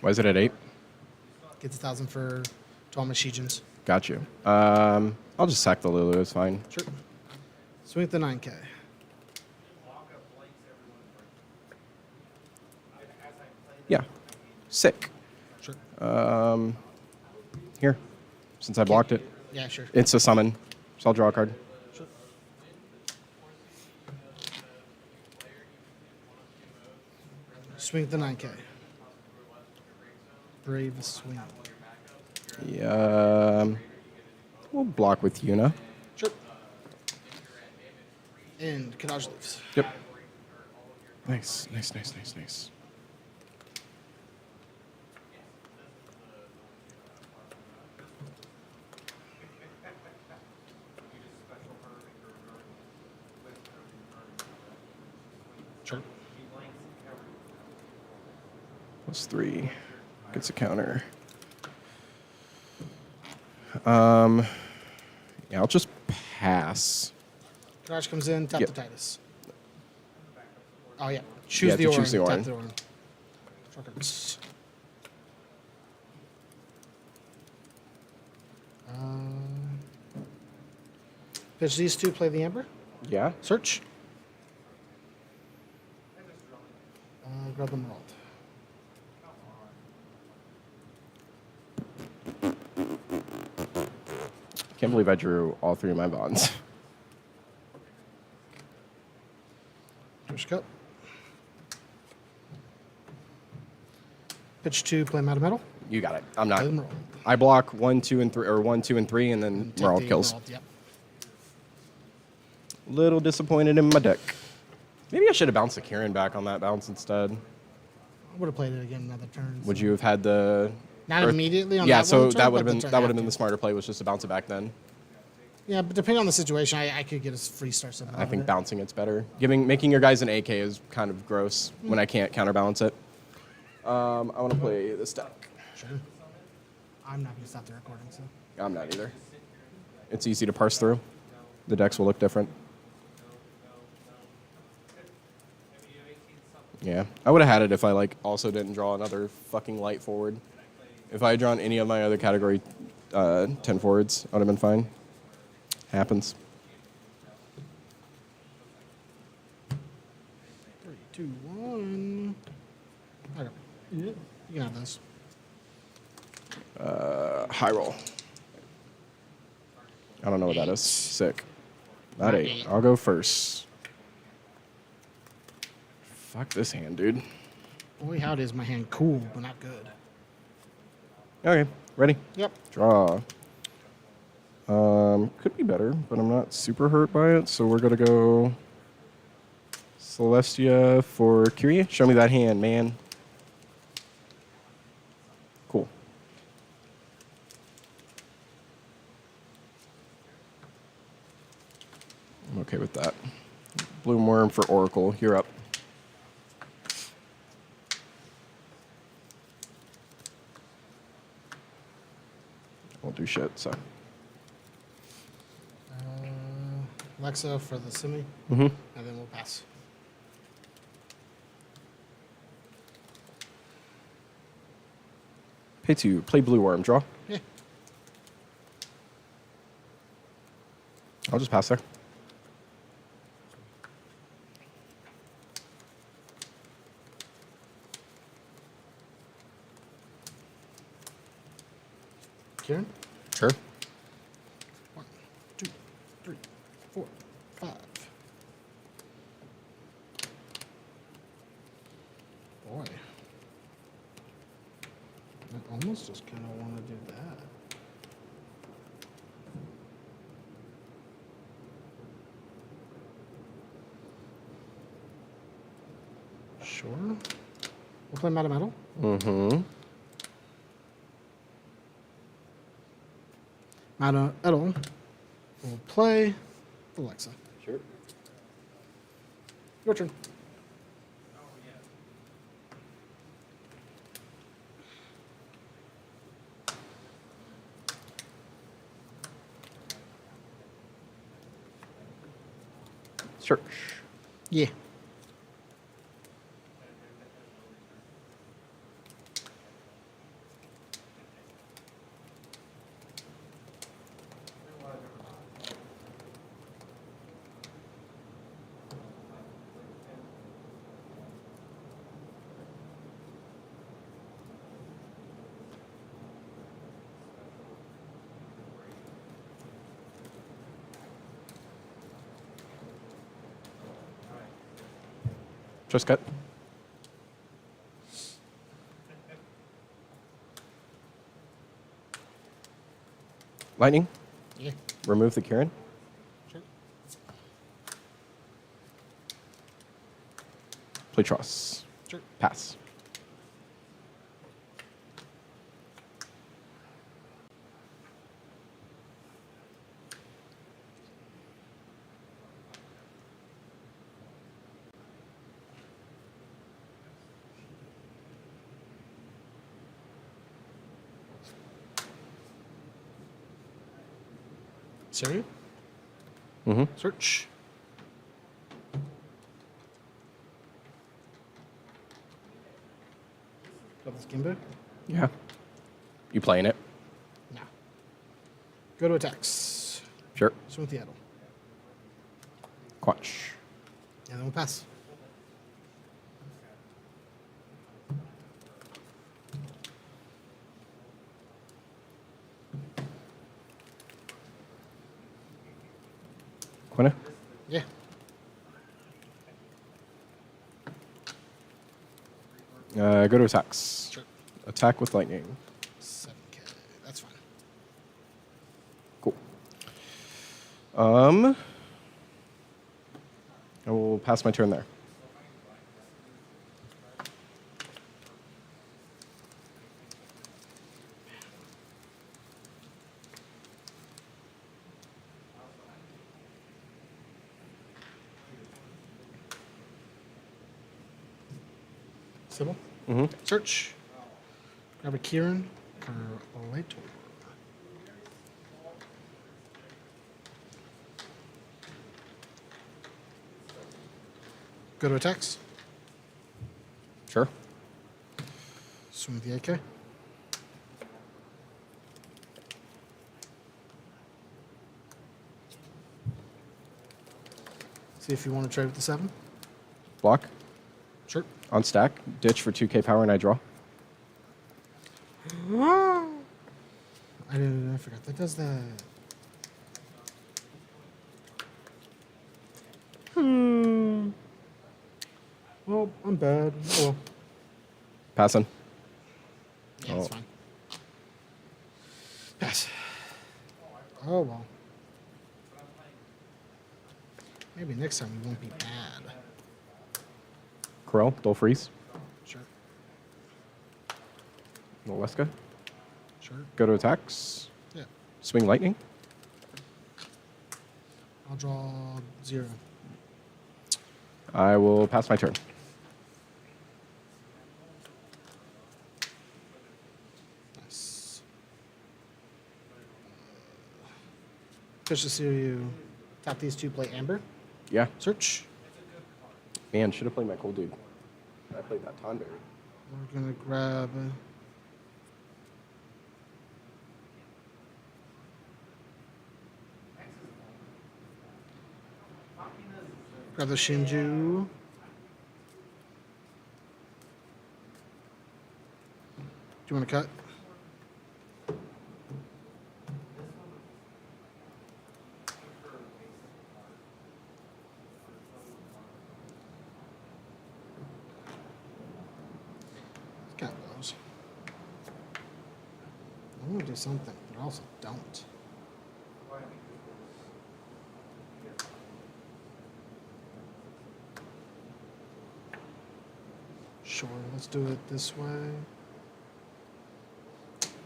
Why is it at 8? Gets 1,000 for Thomas Shijins. Got you. I'll just sack the Lulu. It's fine. Sure. Swing with the 9K. Yeah. Sick. Sure. Here. Since I blocked it. Yeah, sure. It's a summon. So I'll draw a card. Sure. Swing with the 9K. Brave swing. Yeah. We'll block with Yuna. Sure. And Kadaj leaves. Yep. Nice, nice, nice, nice, nice. Sure. +3. Gets a counter. Yeah, I'll just pass. Kadaj comes in, tap Yep. the Titus. Oh, yeah. Choose Yeah, the to Orin. choose the Tap Orin. the Orin. Draw cards. Pitch these two, play the Amber. Yeah. Search. Grab them rolled. Can't believe I drew all 3 of my bonds. First cut. Pitch two, play Mad Metal. You got it. I'm Play not. them rolled. I block 1, 2, and 3, or 1, 2, and 3, and then Take Merle the kills. Emerald, yep. Little disappointed in my deck. Maybe I should have bounced the Kieran back on that bounce instead. I would have played it again another turn. Would so- you have had the? Not Earth- immediately on Yeah, that so one turn, that would but have been the turn that would have been after. the smarter play, was just to bounce it back then. Yeah, but depending on the situation, I could get a free star something. I think bouncing it's better. Making your guys an AK is kind of gross when I can't counterbalance it. I want to play this deck. Sure. I'm not going to stop the recording, so. I'm not either. It's easy to parse through. The decks will look different. Yeah, I would have had it if I also didn't draw another fucking light forward. If I had drawn any of my other category 10 forwards, I would have been fine. Happens. 3, 2, 1. Okay. You can have this. High roll. I don't know what that is. Sick. Not Not 8. eight. I'll go first. Fuck this hand, dude. Boy, howdy is my hand cool, but not good. Okay, ready? Yep. Draw. Could be better, but I'm not super hurt by it, so we're gonna go Celestia for Kyrie. Show me that hand, man. Cool. I'm okay with that. Bloom Worm for Oracle. You're up. Won't do shit, so. Alexa for the semi, Mm-hmm. and then we'll pass. Pay 2. Play Blue Worm. Draw. Yeah. I'll just pass there. Kieran? Sure. 1, 2, 3, 4, 5. Boy. I almost just kind of want to do that. Sure. We'll play Metal Metal. Mm-hmm. Metal Metal. We'll play Alexa. Sure. Your turn. Search. Yeah. Just cut. Lightning. Yeah. Remove the Kieran. Sure. Play Tross. Sure. Pass. Siri. Mm-hmm. Search. Got this game back? Yeah. You playing it? No. Go to attacks. Sure. Swing with the idol. Quatch. And then we'll pass. Quina? Yeah. Go to attacks. Sure. Attack with lightning. 7K. That's fine. Cool. I will pass my turn there. Sybil. Mm-hmm. Search. Grab a Kieran. Carlator. Go to attacks. Sure. Swing with the AK. See if you want to trade with the 7. Block. Sure. On stack. Ditch for 2k power, and I draw. I forgot. That does that. Well, I'm bad. Oh, well. Passing. Yeah, that's Oh. fine. Pass. Oh, well. Maybe next time we won't be bad. Corel. Dull freeze. Sure. Noleska. Sure. Go to attacks. Yeah. Swing lightning. I'll draw 0. I will pass my turn. Nice. Fish to see you tap these 2, play Amber. Yeah. Search. Man, should have played my cool dude. I played that Tonberry. We're going to grab. Grab the Shinju. Do you want to cut? Got those. I want to do something, but I also don't. Sure, let's do it this way.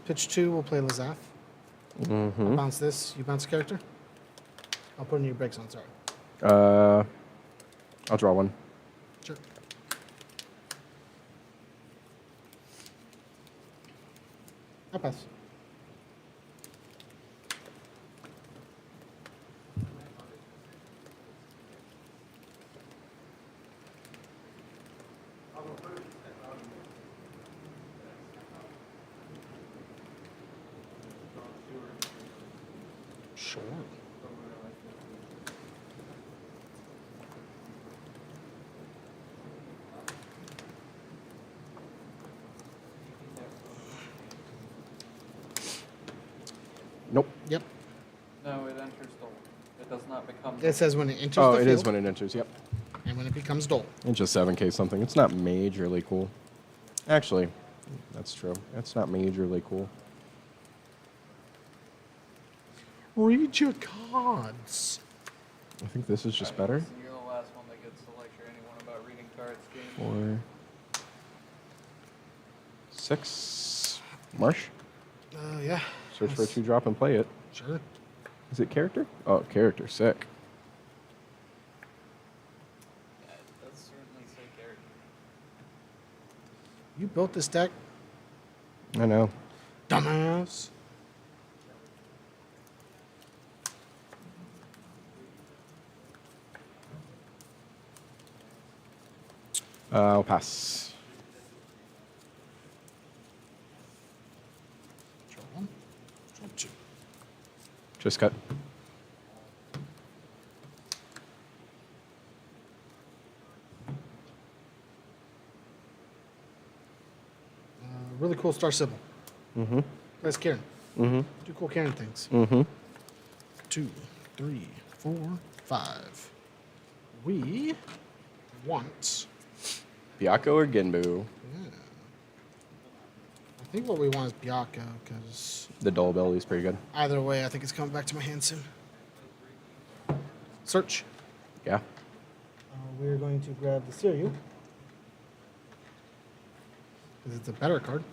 Pitch 2, we'll play Lazaf. Mm-hmm. Bounce this, you bounce a character. I'll put in your brakes on, sorry. I'll draw one. Sure. I'll pass. Sure. Nope. Yep. No, it enters dull. It does not become. It says when it enters Oh, the it field is when it enters. Yep. and when it becomes dull. It's just 7k something. It's not majorly cool. Actually, that's true. It's not majorly cool. Read your cards. I think this is just better. You're the last one that gets to lecture anyone about reading cards. Game. 4, 6. Marsh. Yeah. Search for a 2-drop and play it. Sure. Is it character? Oh, character. Sick. Yeah, it does certainly say character. You built this deck, I know. dumbass. I'll pass. Draw 1. Draw 2. Just cut. cool Star Sybil. Mm-hmm. That's Karen. Mm-hmm. Do cool Karen things. Mm-hmm. 2, 3, 4, 5. We want. Byakko or Genbu? Yeah. I think what we want is Byakko, because The dull ability is pretty good. either way, I think it's coming back to my hand soon. Search. Yeah. We're going to grab the Seiryu, because it's a better card.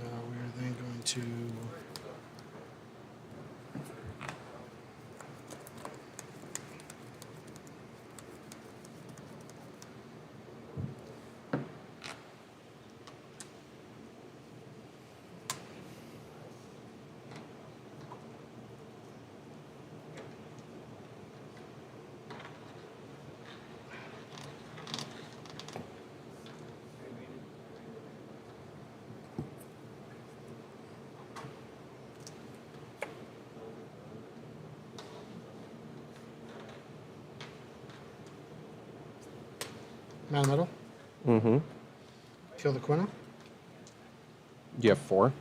We're then going to Mana Metal, Mm-hmm. kill the Quina. You have 4?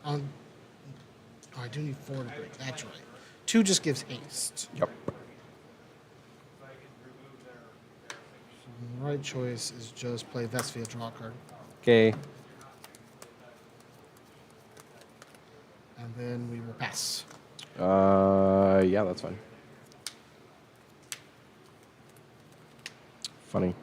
Oh, I do need 4 to break. That's right. 2 just gives haste. Yep. So the right choice is just play Vesvia, draw a card. Okay. And then we will pass. Yeah, that's fine. Funny.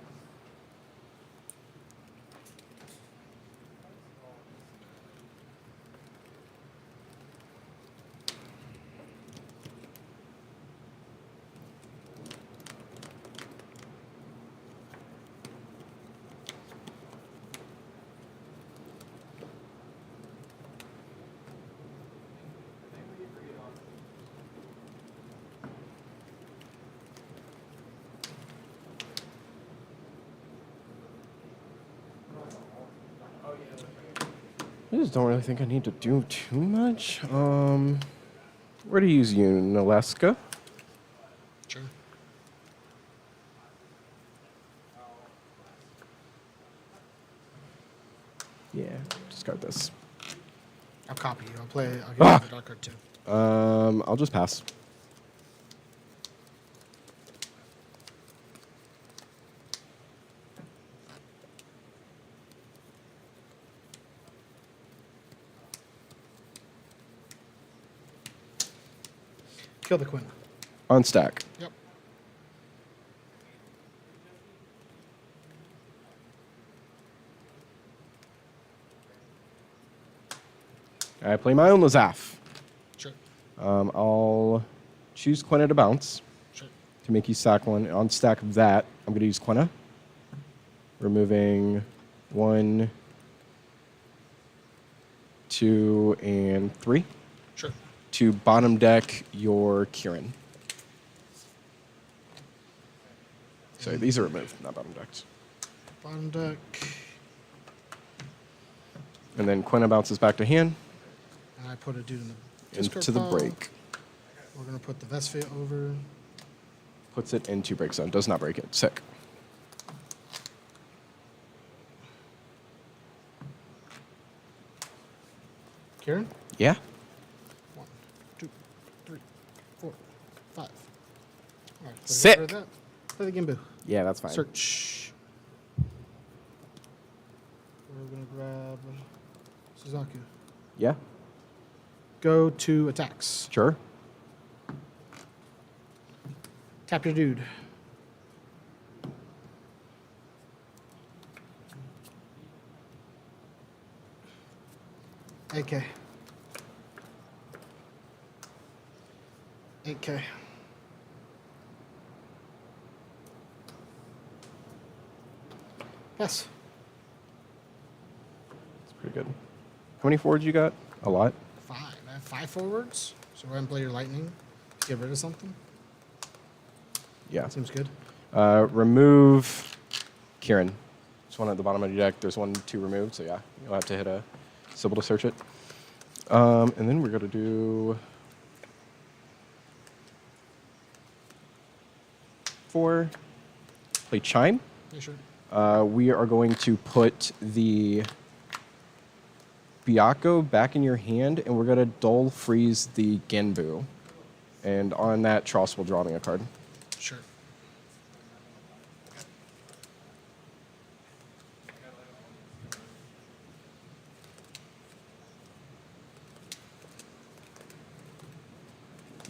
I just don't really think I need to do too much. Where to use you in Alaska? Sure. Yeah, discard this. I'll copy you. I'll give you the dark card too. I'll just pass. Kill the Quina. On stack. Yep. I play my own Lazaf. Sure. I'll choose Quina to bounce Sure. to make you sack one. On stack of that, I'm going to use Quina. Removing 1, 2, and 3. Sure. To bottom deck your Kieran. Sorry, these are removed, not bottom decked. Bottom deck. And then Quina bounces back to hand And I put a dude in the discard into the pile. break. We're going to put the Vesvia over. Puts it into break zone. Does not break it. Sick. Karen? Yeah. 1, 2, 3, 4, 5. All right, so Sick. get rid of that. Play the Gimbu. Yeah, that's fine. Search. We're going to grab Suzaku. Yeah, Go to attacks. sure. Tap your dude. AK. 8K. Yes. It's pretty good. How many forwards you got? A lot. 5. I have 5 forwards. So go ahead and play your lightning. Get rid of something. Yeah. Seems good. Remove Kieran. There's one at the bottom of your deck. There's 1, 2 removed. So yeah, you'll have to hit a symbol to search it. And then we're gonna do 4. Play Chime. Yeah, sure. We are going to put the Byakko back in your hand, and we're going to dull freeze the Genbu. And on that, Tross will draw me a card. Sure.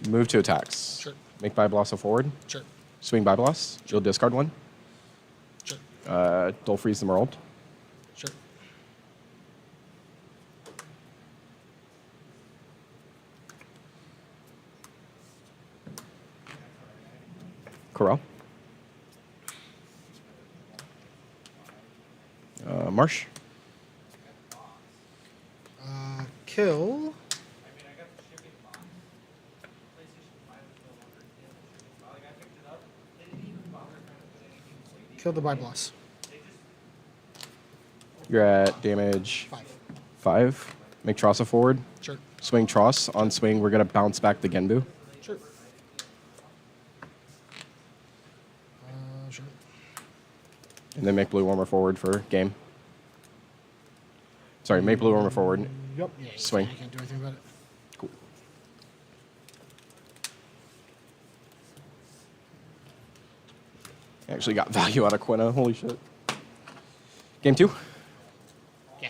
Move to attacks. Sure. Make Byblos a forward. Sure. Swing Byblos. You'll discard one. Sure. Dull freeze the Merald. Sure. Corral. Marsh. Kill. Kill the Byblos. You're at damage 5. 5. Make Tross a forward. Sure. Swing Tross. On swing, we're going to bounce back the Genbu. Sure. Sure. And then make Blue Warmer forward for game. Sorry, make Blue Warmer forward. Yep. Yeah, it's Swing. fine. I can't do anything about it. Cool. Actually got value out of Quina. Holy shit. Game 2. Yeah.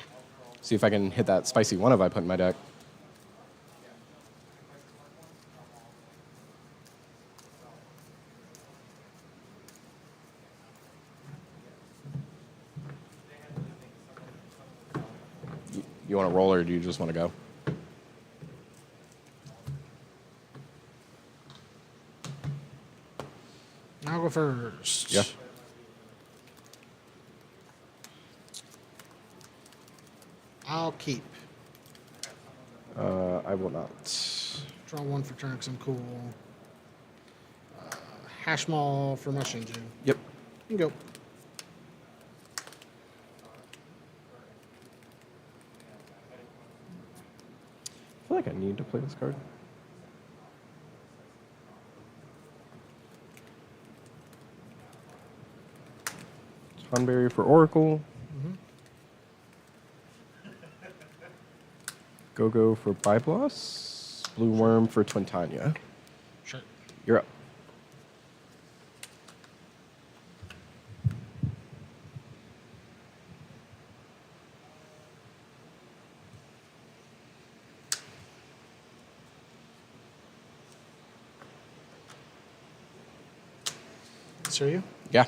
See if I can hit that spicy 1 if I put in my deck. You want to roll or do you just want to go? I'll go first. Yeah. I'll keep. I will not. Draw 1 for turn because I'm cool. Hash Mall for my Shinju. Yep. You can go. I feel like I need to play this card. Tonberry for Oracle. Go-Go for Byblos. Blue Worm for Twintanya. Sure. You're up. Sir, you? Yeah.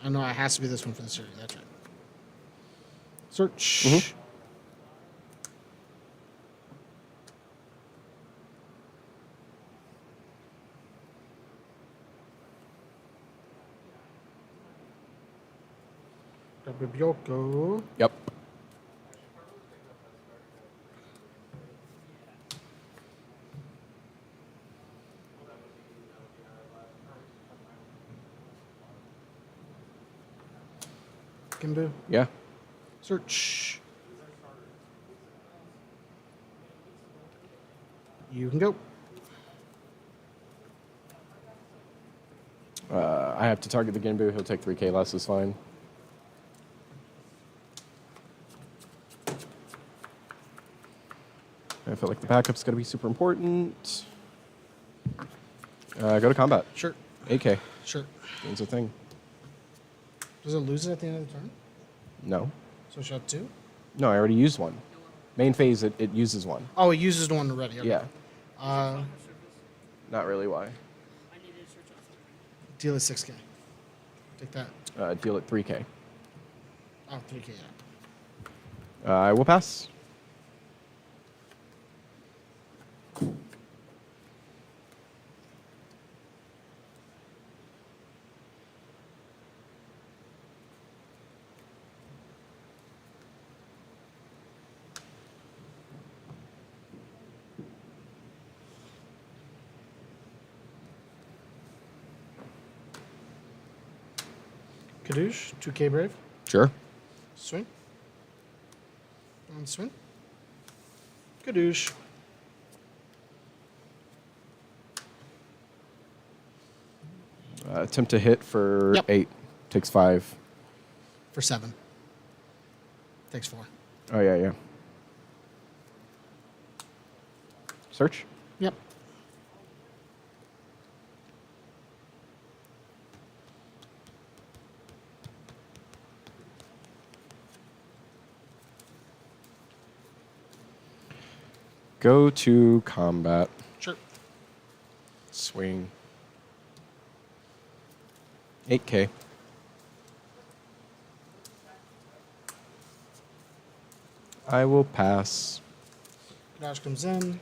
I know it has to be this one for the series. That's right. Search. Mhm. Bibyoko. Yep. Kimbu. Yeah. Search. You can go. I have to target the Genbu. He'll take 3k less is fine. I feel like the backup's going to be super important. Go to combat. Sure. AK. Sure. Gains a thing. Does it lose it at the end of the turn? No. So shot 2? No, I already used one. Main phase, it uses one. Oh, it uses the one already. Okay. Yeah. Not really why. Deal at 6K. Take that. Deal at 3k. Oh, 3K, yeah. I will pass. Kadoosh, 2K Brave. Sure. Swing. On swing. Kadoosh. Attempt to hit for Yep. 8. Takes 5. For 7. Takes 4. Oh, yeah, yeah. Search. Yep. Go to combat. Sure. Swing. 8K. I will pass. Dodge comes in.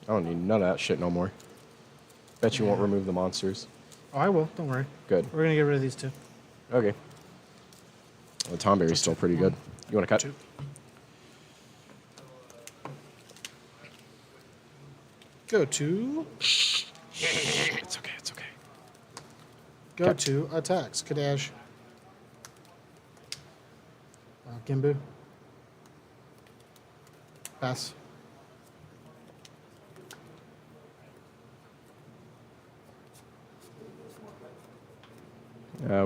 I don't need none of that shit no more. Bet you won't remove the monsters. Oh, I will. Don't worry. Good. We're gonna get rid of these two. Okay. Well, the Tomberry's still pretty good. You want to cut? 2. Go to. It's okay. It's okay. Go Okay. to attacks. Kadash. Gimbu. Pass.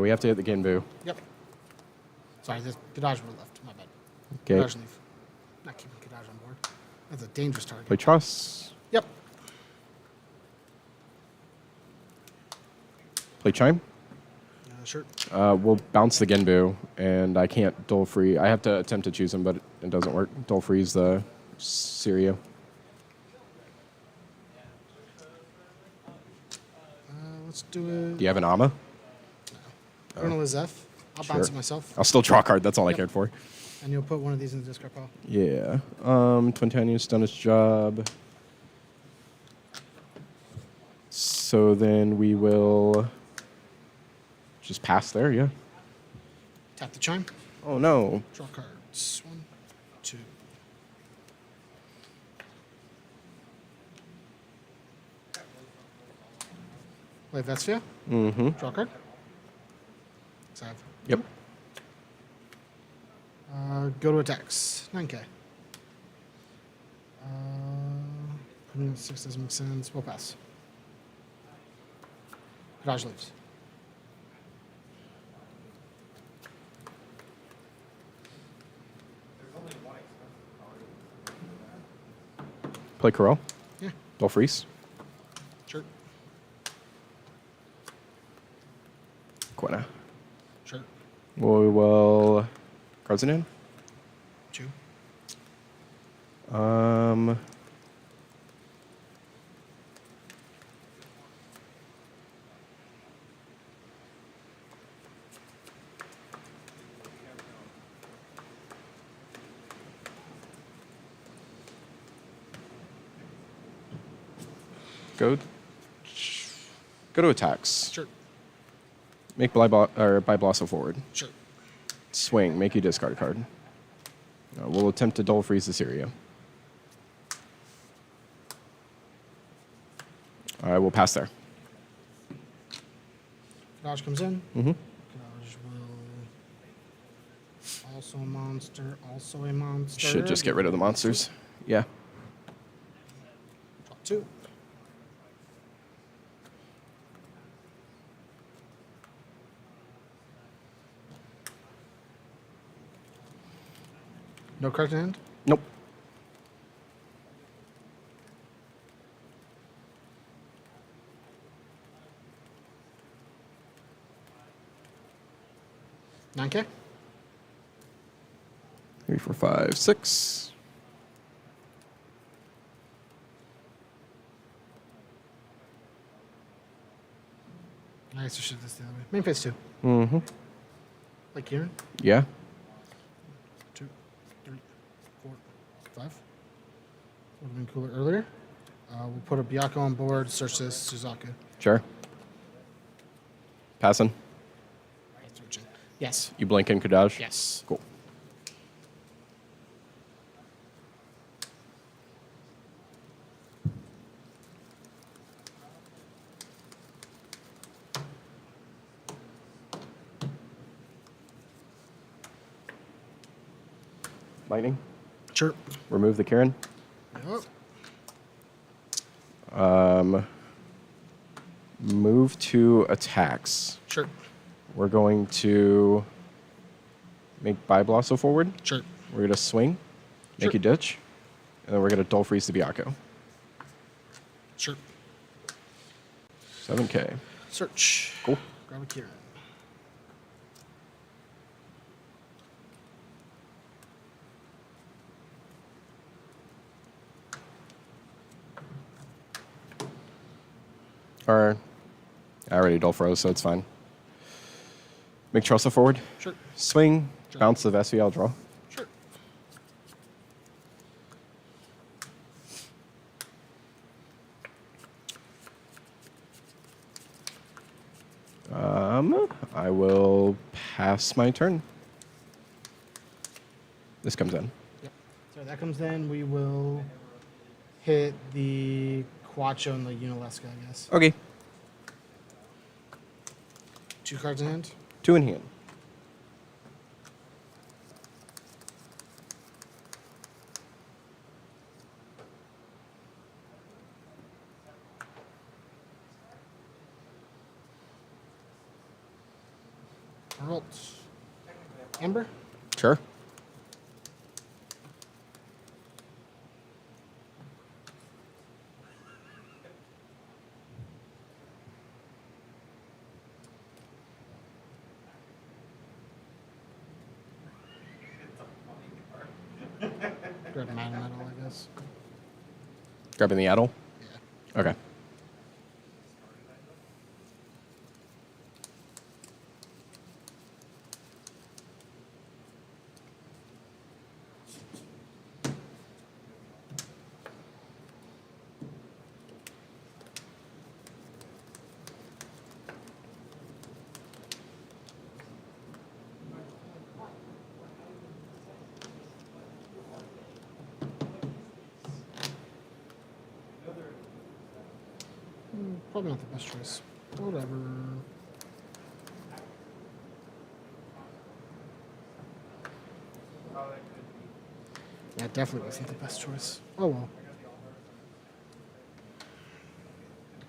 We have to hit the Ginbu. Yep. Sorry, this Kadaj were left. My bad. Okay. Kadaj leave. Not keeping Kadaj on board. That's a dangerous target. Play Truss. Yep. Play Chime. Sure. We'll bounce the Genbu, and I can't Dole Free. I have to attempt to choose him, but it doesn't work. Dole Free's the Syria. Let's do it. Do you have an Ama? Colonel is F. I'll Sure. bounce it myself. I'll still draw a card. That's all I Yep. cared for. And you'll put one of these in the discard pile. Yeah. Twintania's done its job. So then we will just pass there, yeah. Tap the chime. Oh no. Draw cards. 1, 2. Play Vestia. Mm-hmm. Draw card. Save. Yep. Go to attacks. 9K. Putting in 6 doesn't make sense. We'll pass. Garage leaves. Play Corral. Yeah, Dole Freeze. sure. Quina. Sure. We will. Cards in hand. 2. Go. Go to attacks. Sure. Make Blossom forward. Sure. Swing. Make you discard a card. We'll attempt to Dole Freeze the Syria. I will pass there. Garage comes in. Mm-hmm. Garage will. Also a monster. Also a monster. Should just get rid of the monsters. Yeah. Draw 2. No card in hand? Nope. $9K? 3, 4, 5, 6. I guess I should have this the other way. Main phase 2. Mm-hmm. Like Kieran. Yeah. 2, 3, 4, 5. Would have been cooler earlier. We'll put a Byako on board. Search this. Suzaku. Sure. Passing. Searching. Yes. You blink in Kadaj? Yes. Cool. Lightning. Sure. Remove the Kieran. Yep. Move to attacks. Sure. We're going to make Byblosso forward. Sure. We're going to swing, make Sure. you ditch, and then we're going to dull freeze the Biako. Sure. 7K. Search. Cool. Grab a Kieran. Or I already dull froze, so it's fine. Make Tressa forward. Sure. Swing, Sure. bounce the SVL draw. Sure. I will pass my turn. This comes in. Yep. So that comes in. We will hit the Quacho and the Unalesca, I guess. Okay. 2 cards in hand. 2 in hand. Alright. Amber. Sure. Grab Mad Metal, I guess. Grabbing the Addle? Yeah. Okay. Probably not the best choice. Whatever. Yeah, definitely wasn't the best choice. Oh well.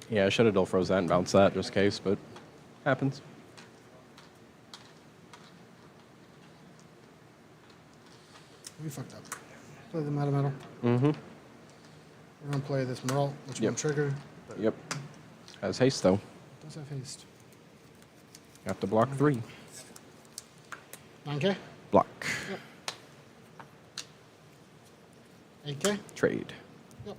Yeah, I should have dull froze that and bounced that just in case, but happens. We fucked up. Play the Mad Metal. Mm-hmm. We're gonna play this Moralt, which Yep. won't trigger. Yep. Has haste, though. Does have haste. Have to block 3. 9K? Block. Yep. 8K? Trade. Yep.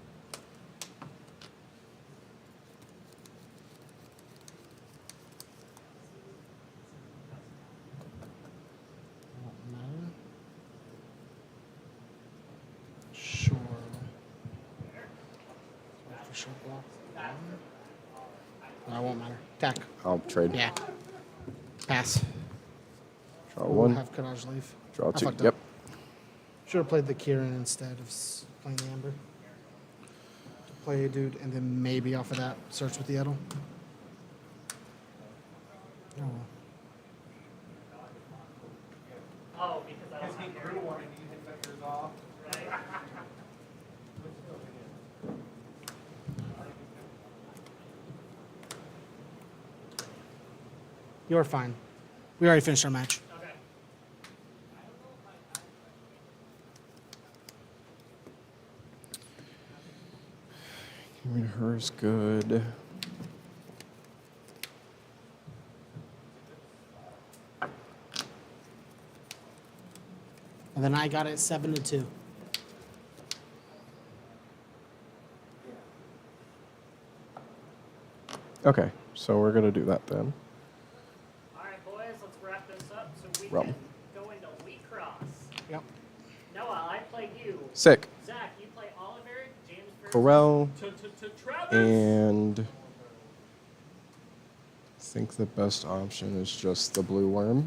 Won't matter. Sure. For sure block. No, it won't matter. Attack. I'll trade. Yeah. Pass. Draw We'll 1. have Kadaj leave. Draw I 2. fucked Yep. up. Should have played the Kieran instead of playing the Amber. To play a dude, and then maybe off of that, search with the Edel. Oh, well. Oh, because I don't have He grew one and he hit fingers off. You're fine. We already finished our match. Okay. I mean, her's good. And then I got it 7-2. Okay, so we're going to do that then. All right, boys, let's wrap this up so we Realm. can go into Wheat Cross. Yep. Noah, I play you. Sick. Zach, you play Oliver. James versus Corel Travis. and I think the best option is just the blue worm.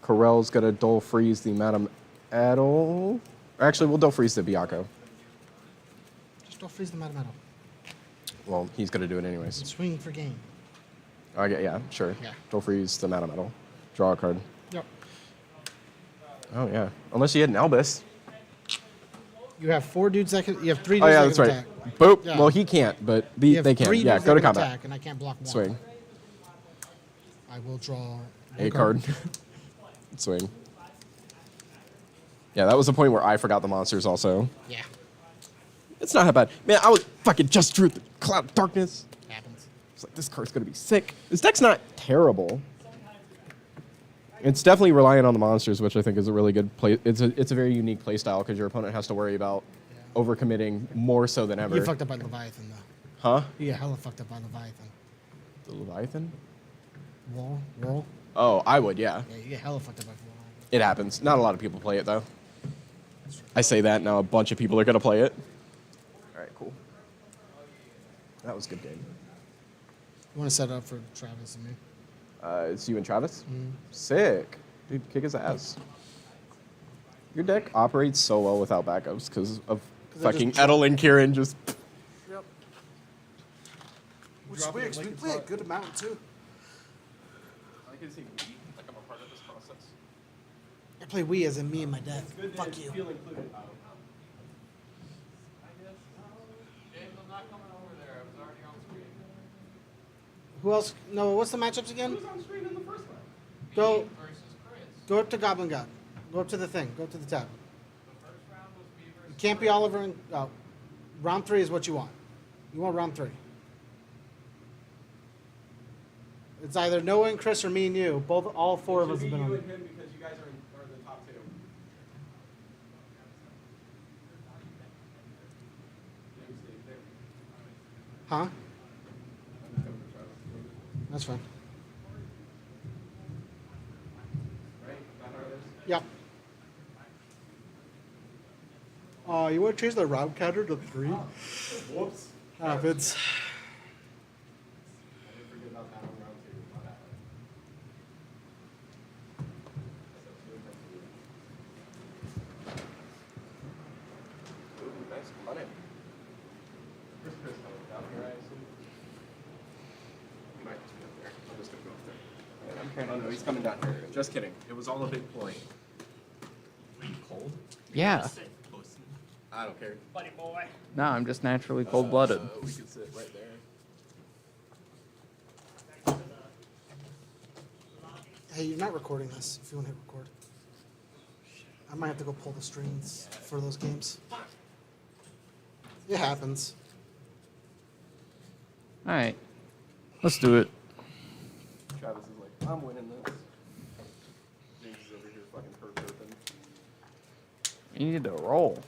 Corel's going to dull freeze the Madame Addle. Actually, we'll dull freeze the Biako. Just don't freeze the Mad Metal. Well, he's going to do it And anyways. swing for game. Okay, yeah, sure. Yeah. Dull freeze the Madame Addle. Draw a card. Yep. Oh, yeah. Unless you had an Albus. You have 4 dudes that can. You have 3 dudes Oh, yeah, that that's can right. attack. Boop. Yeah. Well, he can't, but You have they can. 3 Yeah, moves go that to can combat. attack, and I can't block one. Swing. I will draw A one card. Swing. Yeah, that was the point where I forgot the monsters also. Yeah, It's not that bad. Man, I was fucking just drew the Cloud of Darkness. happens. It's like, this card's gonna be sick. This deck's not terrible. It's definitely relying on the monsters, which I think is a really good play. It's a very unique play style because your opponent has to worry about overcommitting more so than ever. You fucked up by Leviathan, though. Huh? You get hella fucked up by Leviathan. The Leviathan? Whirl? Oh, I would, yeah. Yeah, you get hella fucked up by Leviathan. It happens. Not a lot of people play it though. I say that now a bunch of people are gonna play it. All right, cool. That was a good game. You want to set it up for Travis and me? It's you and Travis. Sick, dude. Kick his ass. Your deck operates so well without backups because of 'Cause I fucking just Edel and Kieran just. Yep. Which is Drop it weird, 'cause like we it's play a not- good amount, too. I can see like I'm a part of this process. I play Wii as in me and my dad. Good Fuck that you. feel included. Who else? No, what's the matchups again? Who was on screen in the first one? Go up to Goblin God. Go up to the thing. Go up to the tab. You can't be Oliver and... Oh. Round 3 is what you want. You want round 3. It's either Noah and Chris or me and you. All 4 of us have been on you it. and him because you guys are the top 2. Huh? That's fine. Right? Not ours. Yep. You want to change the round counter to 3? Whoops. Happens. I didn't forget about that on round 2. My bad. Ooh, nice money. Where's Chris coming down here, I assume? He might just be up there. I'm just gonna go up there. Oh no, he's coming down here. Just kidding. It was all a big ploy. Are you cold? Yeah. I don't care. No, I'm just naturally cold-blooded. We could sit right there. Hey, you're not recording this if you want to hit record. I might have to go pull the strings for those games. It happens. All right, let's do it. Travis is like, I'm winning this. James is over here fucking herping. You need to roll.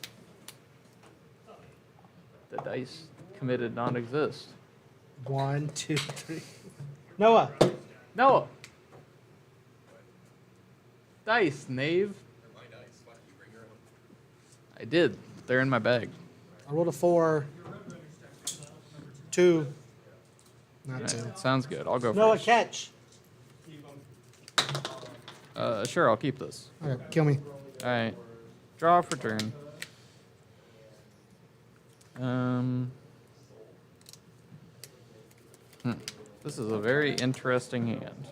The dice committed non-exist. 1, 2, 3. Noah. Noah. Dice, knave. My dice. Why don't you bring your own? I did. They're in my bag. I rolled a 4. 2. Not All 2. right, sounds good. I'll go Noah, first. catch. Sure, I'll keep this. Okay, kill me. All right. Draw for turn. This is a very interesting hand.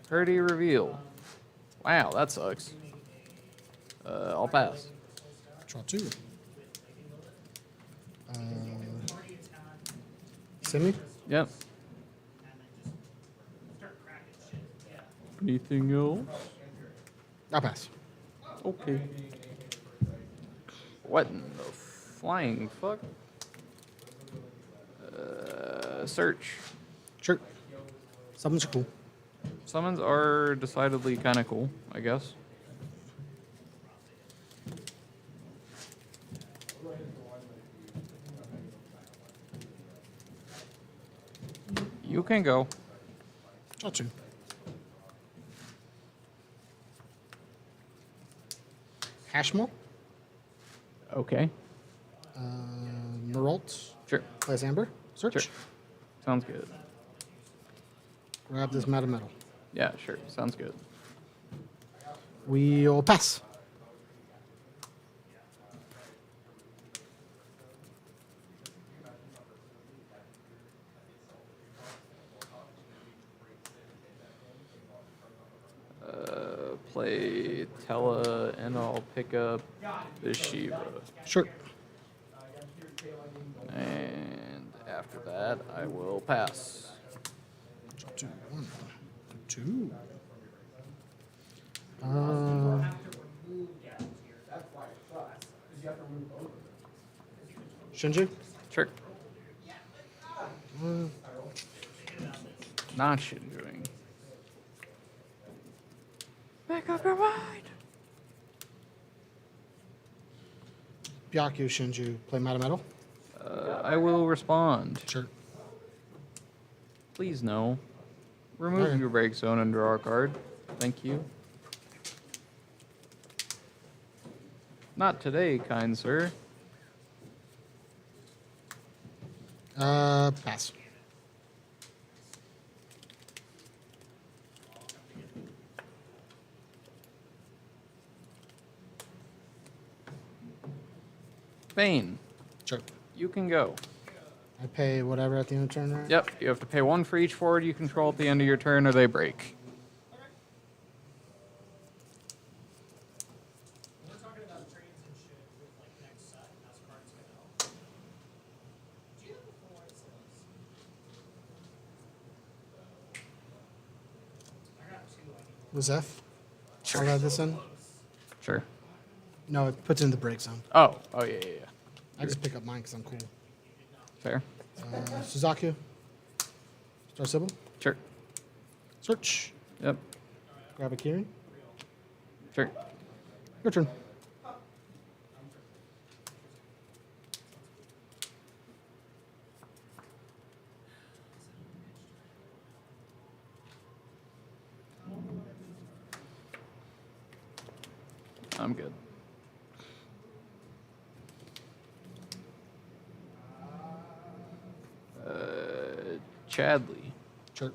Purdy reveal. Wow, that sucks. I'll pass. Draw 2. Send me? Yep. Anything else? I'll pass. Okay. What in the flying fuck? Search. Sure. Summons are cool. Summons are decidedly kind of cool, I guess. You can go. Draw 2. Hashmo. Okay. Meralt. Sure. Plays Amber. Search. Sure. Sounds good. Grab this Meta Metal. Yeah, sure. Sounds good. We'll pass. Play Tella, and I'll pick up this Shiva. Sure. And after that, I will pass. Draw 2, 1, 2. Shinju? Sure. Not Shinjuing. Back up your mind. Byaku, Shinju, play Metal. I will respond. Sure. Please no. Remove Okay. your break zone and draw a card. Thank you. Not today, kind sir. Pass. Bane, Sure. you can go. I pay whatever at the end of turn, right? Yep, you have to pay 1 for each forward you control at the end of your turn, or they break. We're talking about trades and shit with like next set as cards go. Do you have a full art slips? I got 2. I need Was F? I'll add this in. Sure. No, it puts it in the break zone. Oh, yeah. I just pick up mine because I'm cool. Fair. Suzaku. Star Sybil. Sure. Search. Yep. Grab a Kirin. Sure. Your turn. I'm good. Chadley. Sure.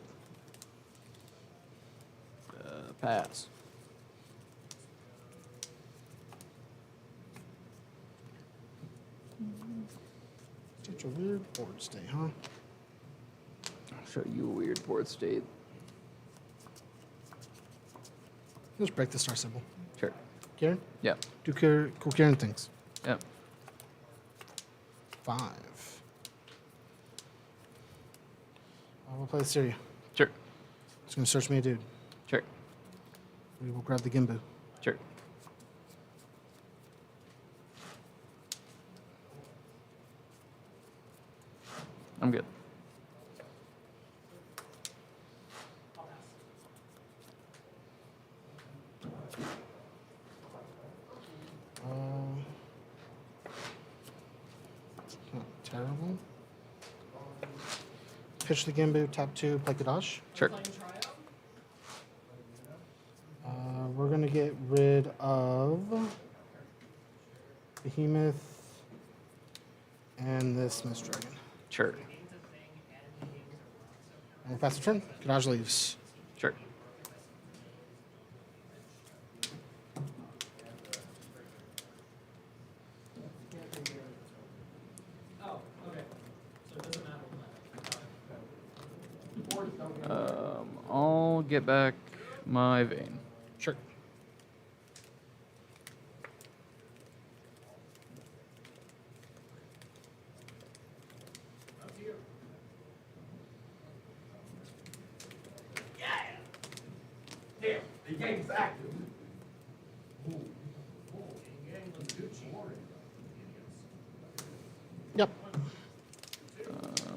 Pass. Such a weird board state, huh? I'll show you a weird board state. Let's break the Star Sybil. Sure. Kirin? Yep. Do cool Kirin things. Yep. 5. We'll play Syria. Sure. It's going to search me a dude. Sure. We will grab the Gimbu. Sure. I'm good. Not terrible. Pitch the Gimbu, tap 2, play Kadash. Sure. We're going to get rid of Behemoth and this Mist Dragon. Sure. And we'll pass the turn. Kadash leaves. Sure. Oh, okay. So it doesn't matter. I'll get back my vein. Sure. Damn, the game's active. Yep.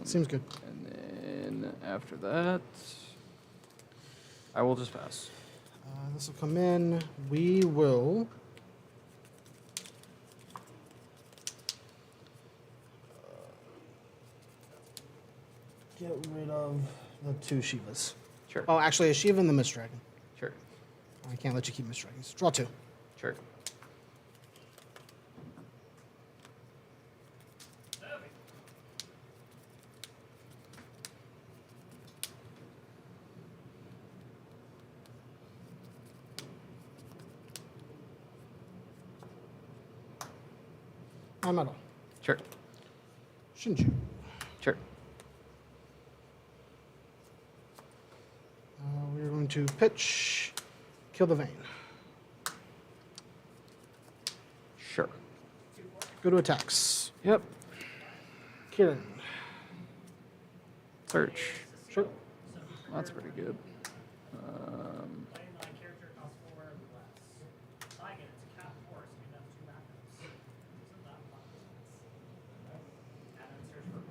Seems good. And then after that, I will just pass. This will come in. We will. Get rid of the 2 Shivas. Sure. Oh, actually, a Shiva and the Mist Dragon. Sure. I can't let you keep Mist Dragons. Draw 2. Sure. My metal. Sure. Shinju. Sure. We're going to pitch. Kill the vein. Sure. Go to attacks. Yep. Kieran. Search. Sure. That's pretty good. Playing my character costs 4 or less. I get it's a cap 4, so you have 2 backups. Isn't that fun? And then search for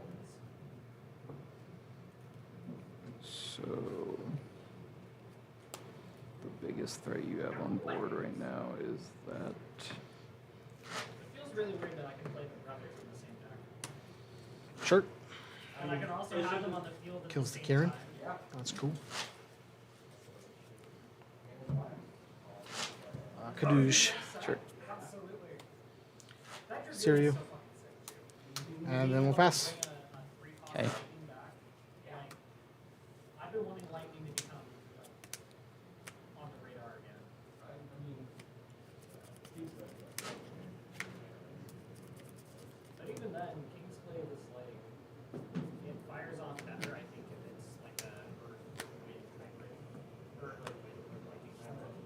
bullets. So the biggest threat you have on board right now is that. It feels really weird that I can play the brothers in the same deck. Sure. And I can also have them on the field at Kills the the same Kieran. time. That's cool. Kadoosh. Sure. Absolutely. Syrio. And then we'll pass. Okay. I've been wanting lightning to become on the radar again. But even then, Kingsglaive is like, it fires off better, I think, if it's like a earth wind hybrid. Or like wind with lightning hybrid.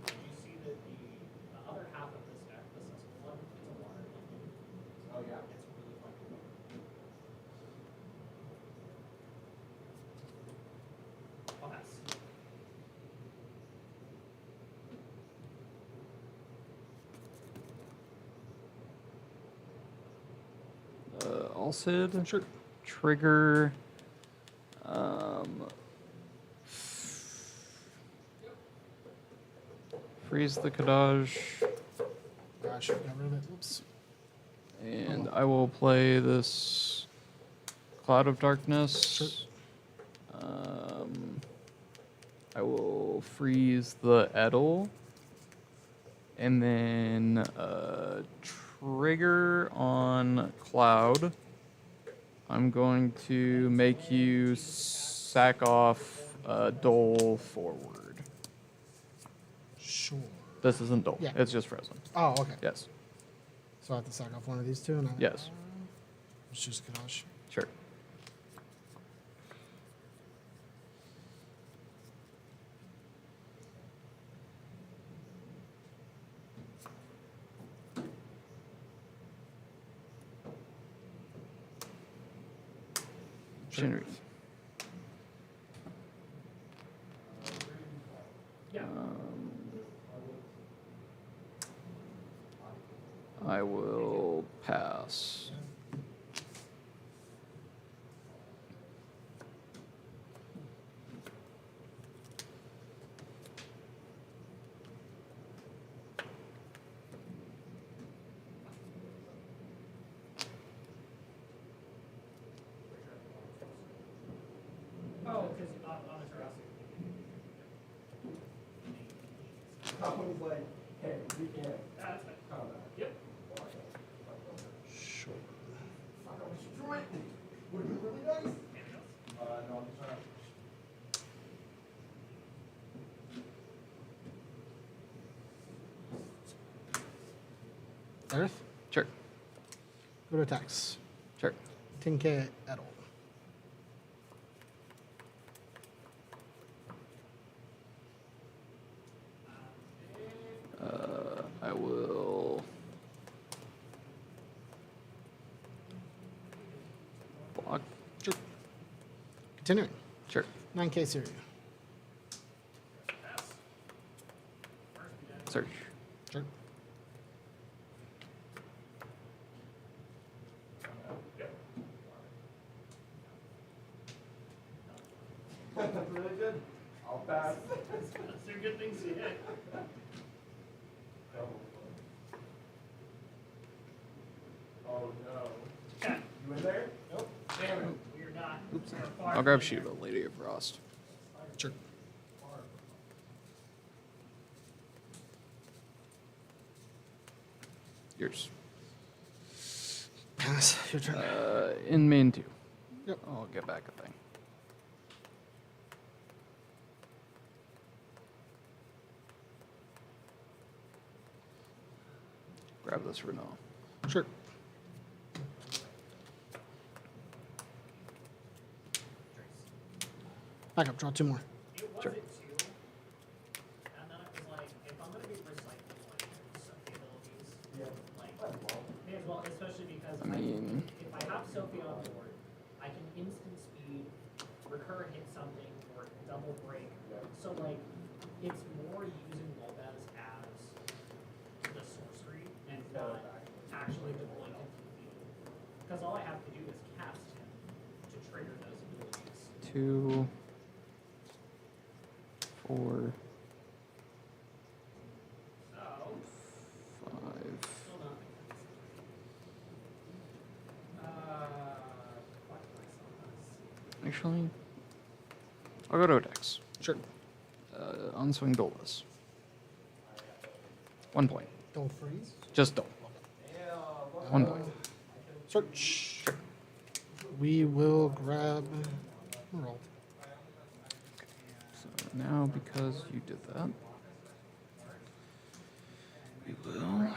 You see that the other half of this deck, the Cecil one, it's a water lightning. Oh yeah. It's really fucking good. I'll pass. Alcid. Sure. Trigger. Freeze the Kadaj. I should have got rid of it. Oops. And I will play this Cloud of Darkness. I will freeze the Edel. And then trigger on Cloud. I'm going to make you sack off Dole forward. Sure. This isn't Dole. Yeah. It's just frozen. Oh, okay. Yes. So I have to sack off one of these two? And Yes. It's just Kadoosh. Sure. Shinri. Yeah. I will pass. Oh, because on the Jurassic. I was like, hey, we can't That's fine. combat. Yep. Sure. Fuck, I was destroyed. Would it be really nice? No, I'm sorry. Earth. Sure. Go to attacks. Sure. 10k Edel. I will block. Sure. Continuing. Sure. 9k Syrio. Search. Sure. That's really good. I'll pass. That's two good things to hit. Oh no. Okay. You in there? Nope. Damn it. We're not. Oops. we're far I'll grab from Shiva, there. Lady of Frost. Sure. Yours. Pass. Your turn. In main 2. Yep. I'll get back a thing. Grab this Renault. Sure. Back up. Draw 2 more. It was Sure. it too. And then it was like, if I'm gonna be recycling like the ability May as well, especially because I mean, if I have Sophie on board, I can instant speed, recur hit something, or double break. So like, it's more using Lopez as the sorcery and not actually deploying him to the field. Because all I have to do is cast him to trigger those abilities. 2, 4, So, 5. still not fuck myself. Actually, I'll go to a dex. Sure. Unswing Dolus. 1 point. Don't freeze. Just Dol. 1 point. Search. We will grab Emerald. So now, because you did that, we will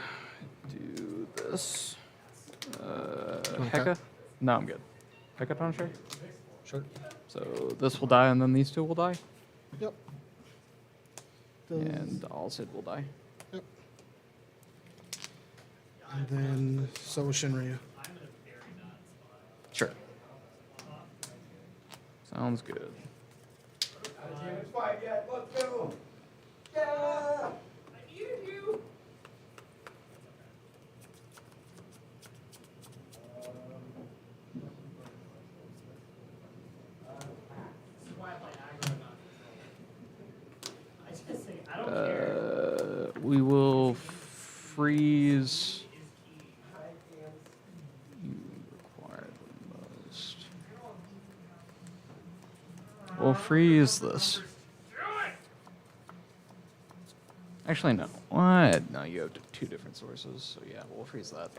do this. wanna cut? Heka? No, I'm good. Hecaton, Sure. So this will die, and then these two will die, Yep. and all Sid will die. Yep. And then so will Shinryu. Sure. Sounds good. It's fine yet. Let's go. Yeah. I needed you. This is why I play aggro, not control. I just say, I don't care. We will freeze. You require the most. We'll freeze this. Actually, no. What? No, you have two different sources, so yeah, we'll freeze that.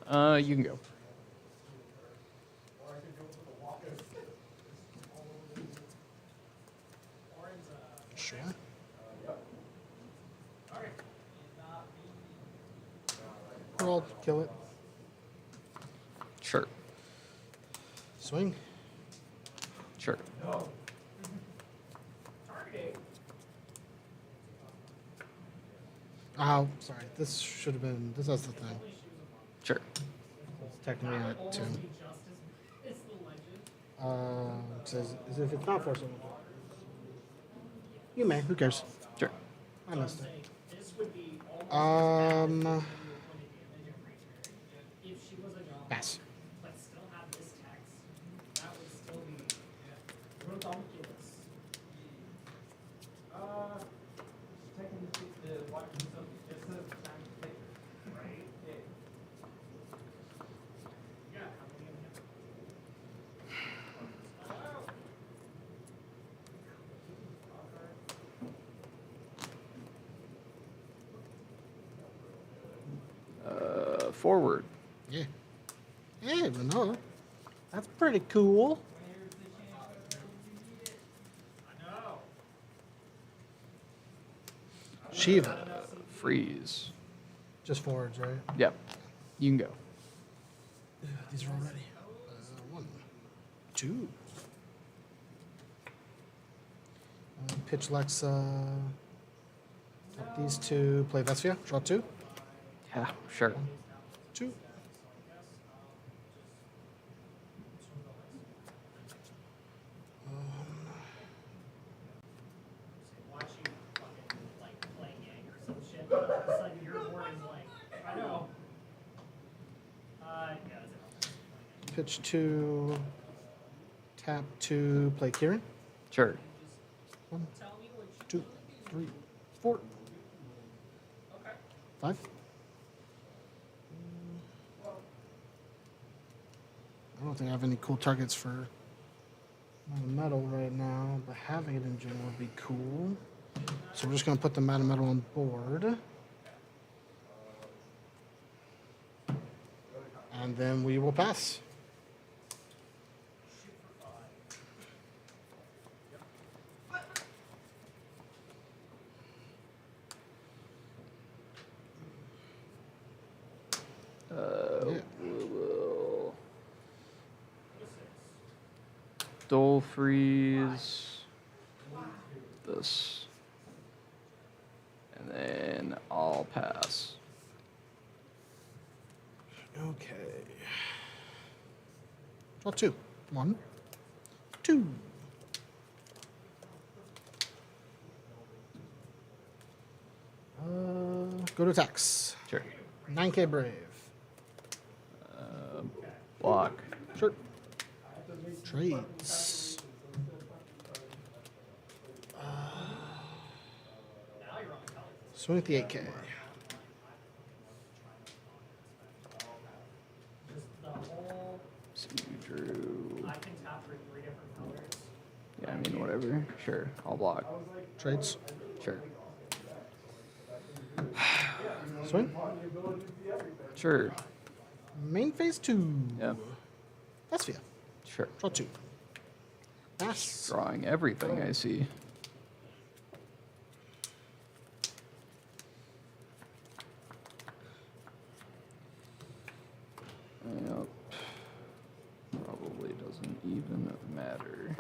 You can go. Sure. Emerald, kill it. Sure. Swing. Sure. Oh, sorry. This should have been. This has the thing. Sure. It's technically at 2. It says as if it's not forcing. You may. Who cares? Sure. I missed it. If she was a young, Pass. but still have this text, that would still be redonkulous. Technically, the water consumption just says time to take. Right? Yeah, how many of them? Forward. Yeah. Hey, Vanilla. That's pretty cool. Shiva. Freeze. Just forwards, right? Yep. You can go. These are all ready. 1, 2. Pitch Lexa. Tap these two. Play Vesvia. Draw 2. Yeah, sure. 2. Watch you fucking like play Yang or some shit. And all of a sudden your board is like, I know. Yeah, that's it. Pitch 2. Tap 2. Play Kieran. Sure. 1, 2, 3, 4. Okay. 5. I don't think I have any cool targets for metal right now, but having it in general would be cool. So we're just going to put the metal on board. And then we will pass. Yeah. We will Dole freeze this, and then I'll pass. Okay. Draw 2. 1, 2. Go to attacks. Sure. 9K Brave. Block. Sure. Trades. Swing at the 8K. Just the whole, So you drew. I can tap for 3 different colors. Yeah, I mean, whatever. Sure. I'll block. Trades. Sure. Swing. Sure. Main phase 2. Yeah. That's fair. Sure. Draw 2. Pass. Drawing everything I see. Yep. Probably doesn't even matter.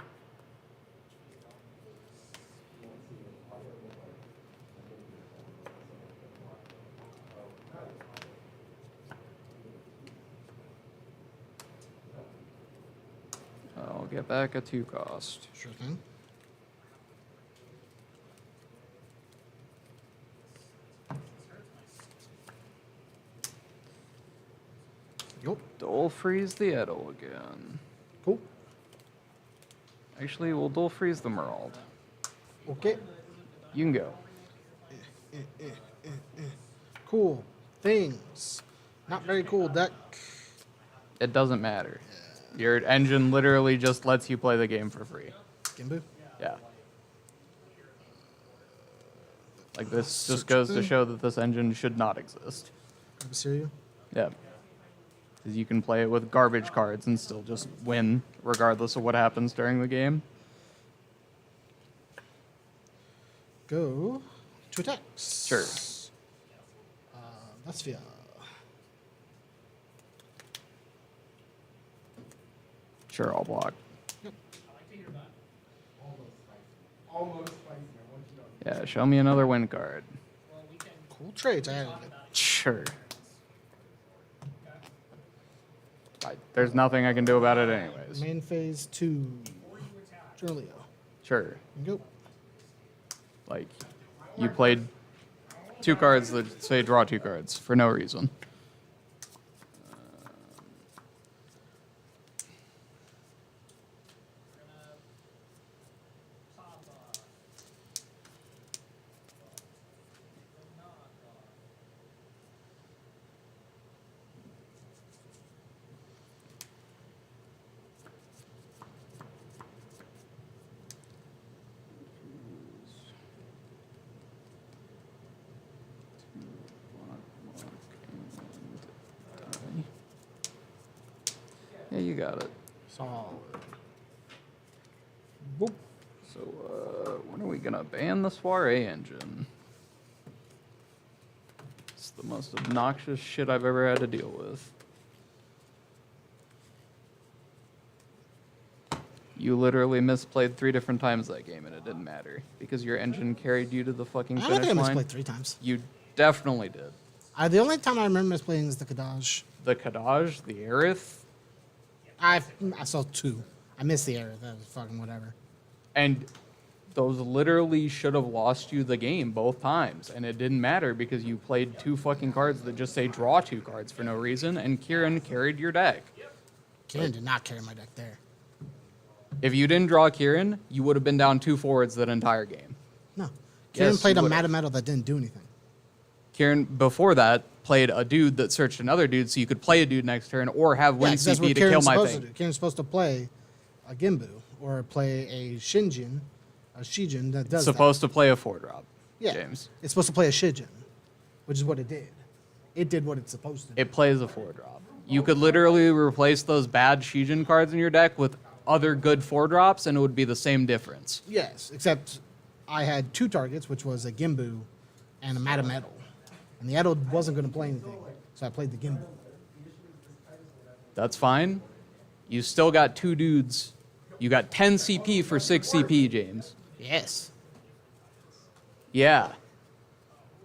I'll get back a 2 cost. Sure thing. Yup. Dole freeze the Edel again. Cool. Actually, we'll dual freeze the Merald. Okay. You can go. Cool. Things. Not very cool deck. It doesn't matter. Your engine literally just lets you play the game for free. Gimbu. Yeah. Like this just goes to show that this engine should not exist. Grab a cereal. Yeah. Because you can play it with garbage cards and still just win, regardless of what happens during the game. Go to attacks. Sure. That's fair. Sure, I'll block. Almost spicy. I want you to know. Yeah, show me another win card. Cool trades. I added it. Sure. There's nothing I can do about it anyways. Main phase 2. Julio. Sure. Go. Like, you played 2 cards that say draw 2 cards for no reason. Yeah, you got it. Solid. Boop. So, when are we gonna ban the Soiree engine? It's the most obnoxious shit I've ever had to deal with. You literally misplayed 3 different times that game, and it didn't matter because your engine carried you to the fucking I don't finish think I line. misplayed 3 times. You definitely did. The only time I remember misplaying is the Kadaj. The Kadaj, the Aerith, I saw 2. I missed the error. That was fucking whatever. and those literally should have lost you the game both times, and it didn't matter because you played 2 fucking cards that just say draw 2 cards for no reason, and Kieran carried your deck. Kieran did not carry my deck there. If you didn't draw Kieran, you would have been down 2 forwards that entire game. No. Kieran Yes, played you a would've. Meta Metal that didn't do anything. Kieran, before that, played a dude that searched another dude so you could play a dude next turn or have win 'cause that's CP what to kill Kieran's my supposed thing. to do. Kieran's supposed to play a Gimbu or play a Shijin that does Supposed to play a 4-drop, that. Yeah. James. It's supposed to play a Shijin, which is what it did. It did what it's supposed to do. It plays a 4-drop. You could literally replace those bad Shijin cards in your deck with other good 4-drops, and it would be the same difference. Yes, except I had 2 targets, which was a Gimbu and a Meta Metal. And the Edel wasn't going to play anything, so I played the Gimbu. That's fine. You still got 2 dudes. You got 10 CP for 6 CP, James. Yes. Yeah.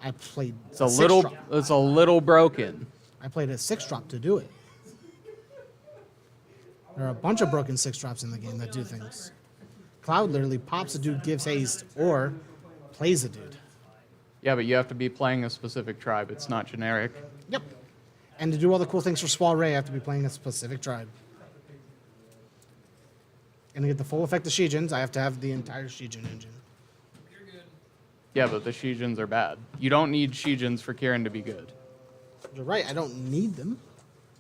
I played It's a 6 little drop. it's a little broken. I played a 6-drop to do it. There are a bunch of broken 6-drops in the game that do things. Cloud literally pops a dude, gives haste, or plays a dude. Yeah, but you have to be playing a specific tribe. It's not generic. Yep. And to do all the cool things for Soiree, I have to be playing a specific tribe. And to get the full effect of Shijins, I have to have the entire Shijin engine. Yeah, but the Shijins are bad. You don't need Shijins for Kieran to be good. You're right, I don't need them.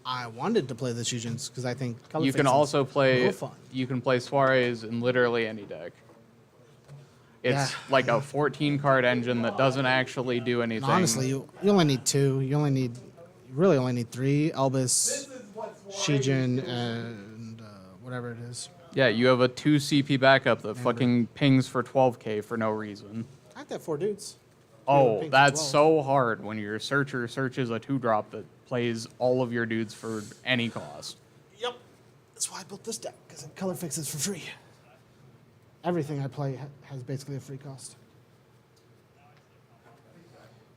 I wanted to play the Shijins because I think color You can fixing's also play. real fun. You can play Soirees in literally any deck. It's Yeah. like a 14-card engine that doesn't actually do anything. And honestly, you only need 2. You really only need 3. Elvis, Shijin, and whatever it is. Yeah, you have a 2 CP backup that fucking pings for 12k for no reason. I have to have 4 dudes. Oh, ping for that's 12. so hard when your searcher searches a 2-drop that plays all of your dudes for any cost. Yep. That's why I built this deck, because it color fixes for free. Everything I play has basically a free cost.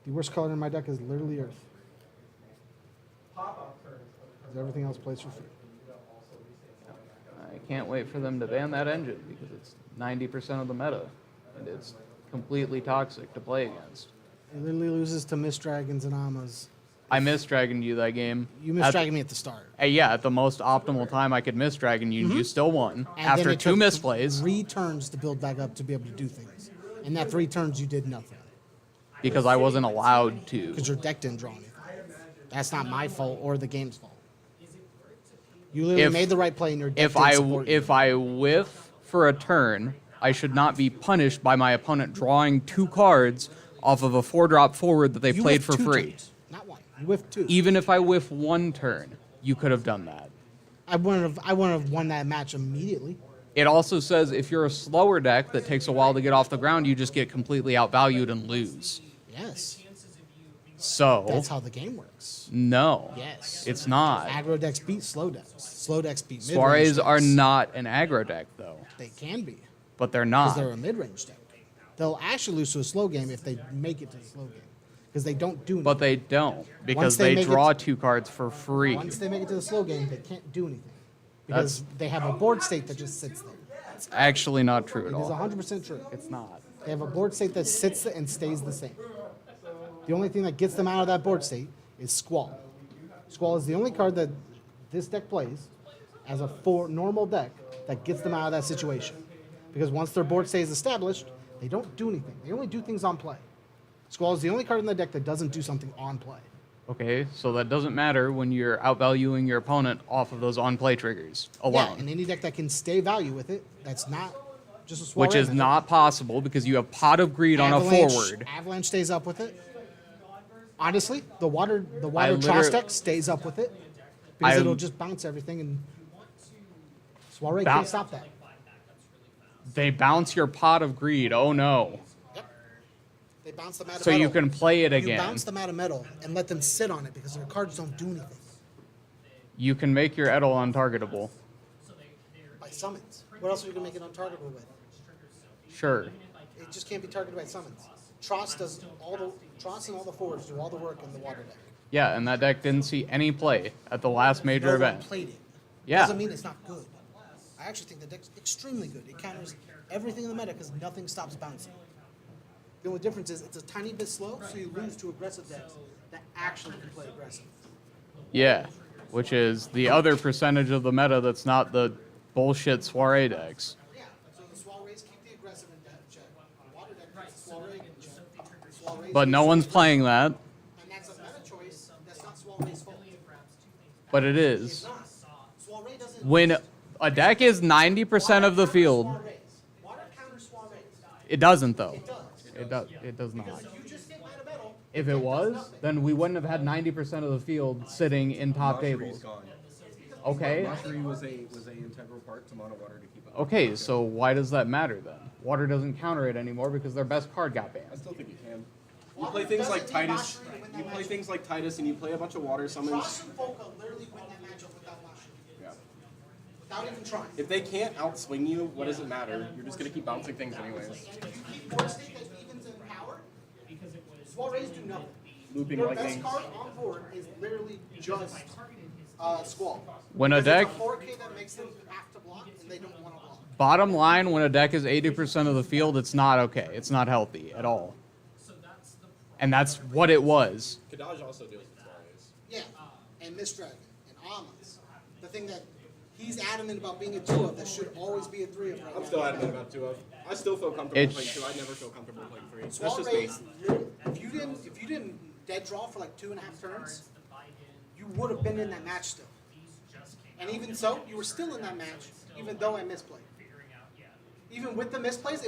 The worst color in my deck is literally Earth. Because everything else plays for free. I can't wait for them to ban that engine because it's 90% of the meta, and it's completely toxic to play against. It literally loses to Mist Dragons and Amas. I misdragoned you that game. You Mist Dragon me at the start. Yeah, at the most optimal time I could misdragon you, and you still won. And After then it 2 took misplays, 3 turns to build back up to be able to do things. In that 3 turns, you did nothing. because I wasn't allowed to. Because your deck didn't draw anything. That's not my fault or the game's fault. You literally made the right play and your deck didn't support you. If I whiff for a turn, I should not be punished by my opponent drawing 2 cards off of a 4-drop forward that they You played whiffed for 2 free. turns, not 1. You whiffed 2. Even if I whiff 1 turn, you could have done that. I wouldn't have won that match immediately. It also says if you're a slower deck that takes a while to get off the ground, you just get completely outvalued and lose. Yes. So That's how the game works. no, Yes. it's not. Aggro decks beat slow decks. Slow decks beat mid-range Soirees decks. are not an aggro deck though, They can be. but they're Because not. they're a mid-range deck. They'll actually lose to a slow game if they make it to the slow game. Because they don't do anything. But they don't because Once they they make it draw to- 2 cards for free. Once they make it to the slow game, they can't do anything. Because they have a board state that just sits there. It's actually not true at It is all. 100% true. It's not. They have a board state that sits there and stays the same. The only thing that gets them out of that board state is Squall. Squall is the only card that this deck plays as a normal deck that gets them out of that situation. Because once their board state is established, they don't do anything. They only do things on play. Squall is the only card in the deck that doesn't do something on play. Okay, so that doesn't matter when you're outvaluing your opponent off of those on-play triggers Yeah, alone, and any deck that can stay value with it, that's not just a Squall. which is not possible because you have Pot of Greed on a Avalanche, forward. Avalanche stays up with it. Honestly, the water I Tross literally- deck stays up with it because I- it'll just bounce everything and Soiree Boun- can't stop that. They bounce your Pot of Greed. Oh no! Yep. They bounce them out of So metal. you can play it You again. bounce them out of metal and let them sit on it because their cards don't do anything You can make your Edel untargetable. by summons. What else are you gonna make it untargetable with? Sure. It just can't be targeted by summons. Tross and all the forwards do all the work in the water deck. Yeah, and that deck didn't see any play at the last major No one event. played it. Yeah. Doesn't mean it's not good. I actually think the deck's extremely good. It counters everything in the meta because nothing stops bouncing. The only difference is it's a tiny bit slow, so you lose to aggressive decks that actually can play aggressive. Yeah, which is the other percentage of the meta that's not the bullshit soiree decks. Yeah, so the Soirees keep the aggressive in check. The water deck keeps the Soiree in check. Soirees But no one's playing that. And that's a meta choice. That's not Soiree's fault. But it It's is. not. Soiree doesn't. When a deck is 90% of the field, Soirees. Water counters Soirees. it doesn't though. It does. It does not. You just hit out of metal. If it was, then we wouldn't have had 90% of the field sitting in top tables. gone. Okay. Mastery was a integral part to mono water to keep up. Okay, so why does that matter then? Water doesn't counter it anymore because their best card got I banned. still think you can. You play things like Titus. You play things like Titus, and you play a bunch of water summons. Frost and Foca literally win that matchup without mushroom. Yeah. Without even trying. If they can't outswing you, what does it matter? You're just gonna keep bouncing things anyways. And if you keep board state that evens in power, Soirees do nothing. looping Your lightning. best card on board is literally just Squall. When a Because deck, it's a 4K that makes them have to block, and they don't want to block. bottom line, when a deck is 80% of the field, it's not okay. It's not healthy at all. And that's what it was. Kadaj also deals with Warriors. Yeah, and Mist Dragon, and Amas. The thing that he's adamant about being a 2 of that should always be a 3 of right I'm now. still adamant about 2 of. I still feel comfortable It's- playing 2. I never feel comfortable playing 3. That's Squall just me. Rays, if you didn't dead draw for like 2.5 turns, you would have been in that match still. And even so, you were still in that match, even though I misplayed. Even with the misplays,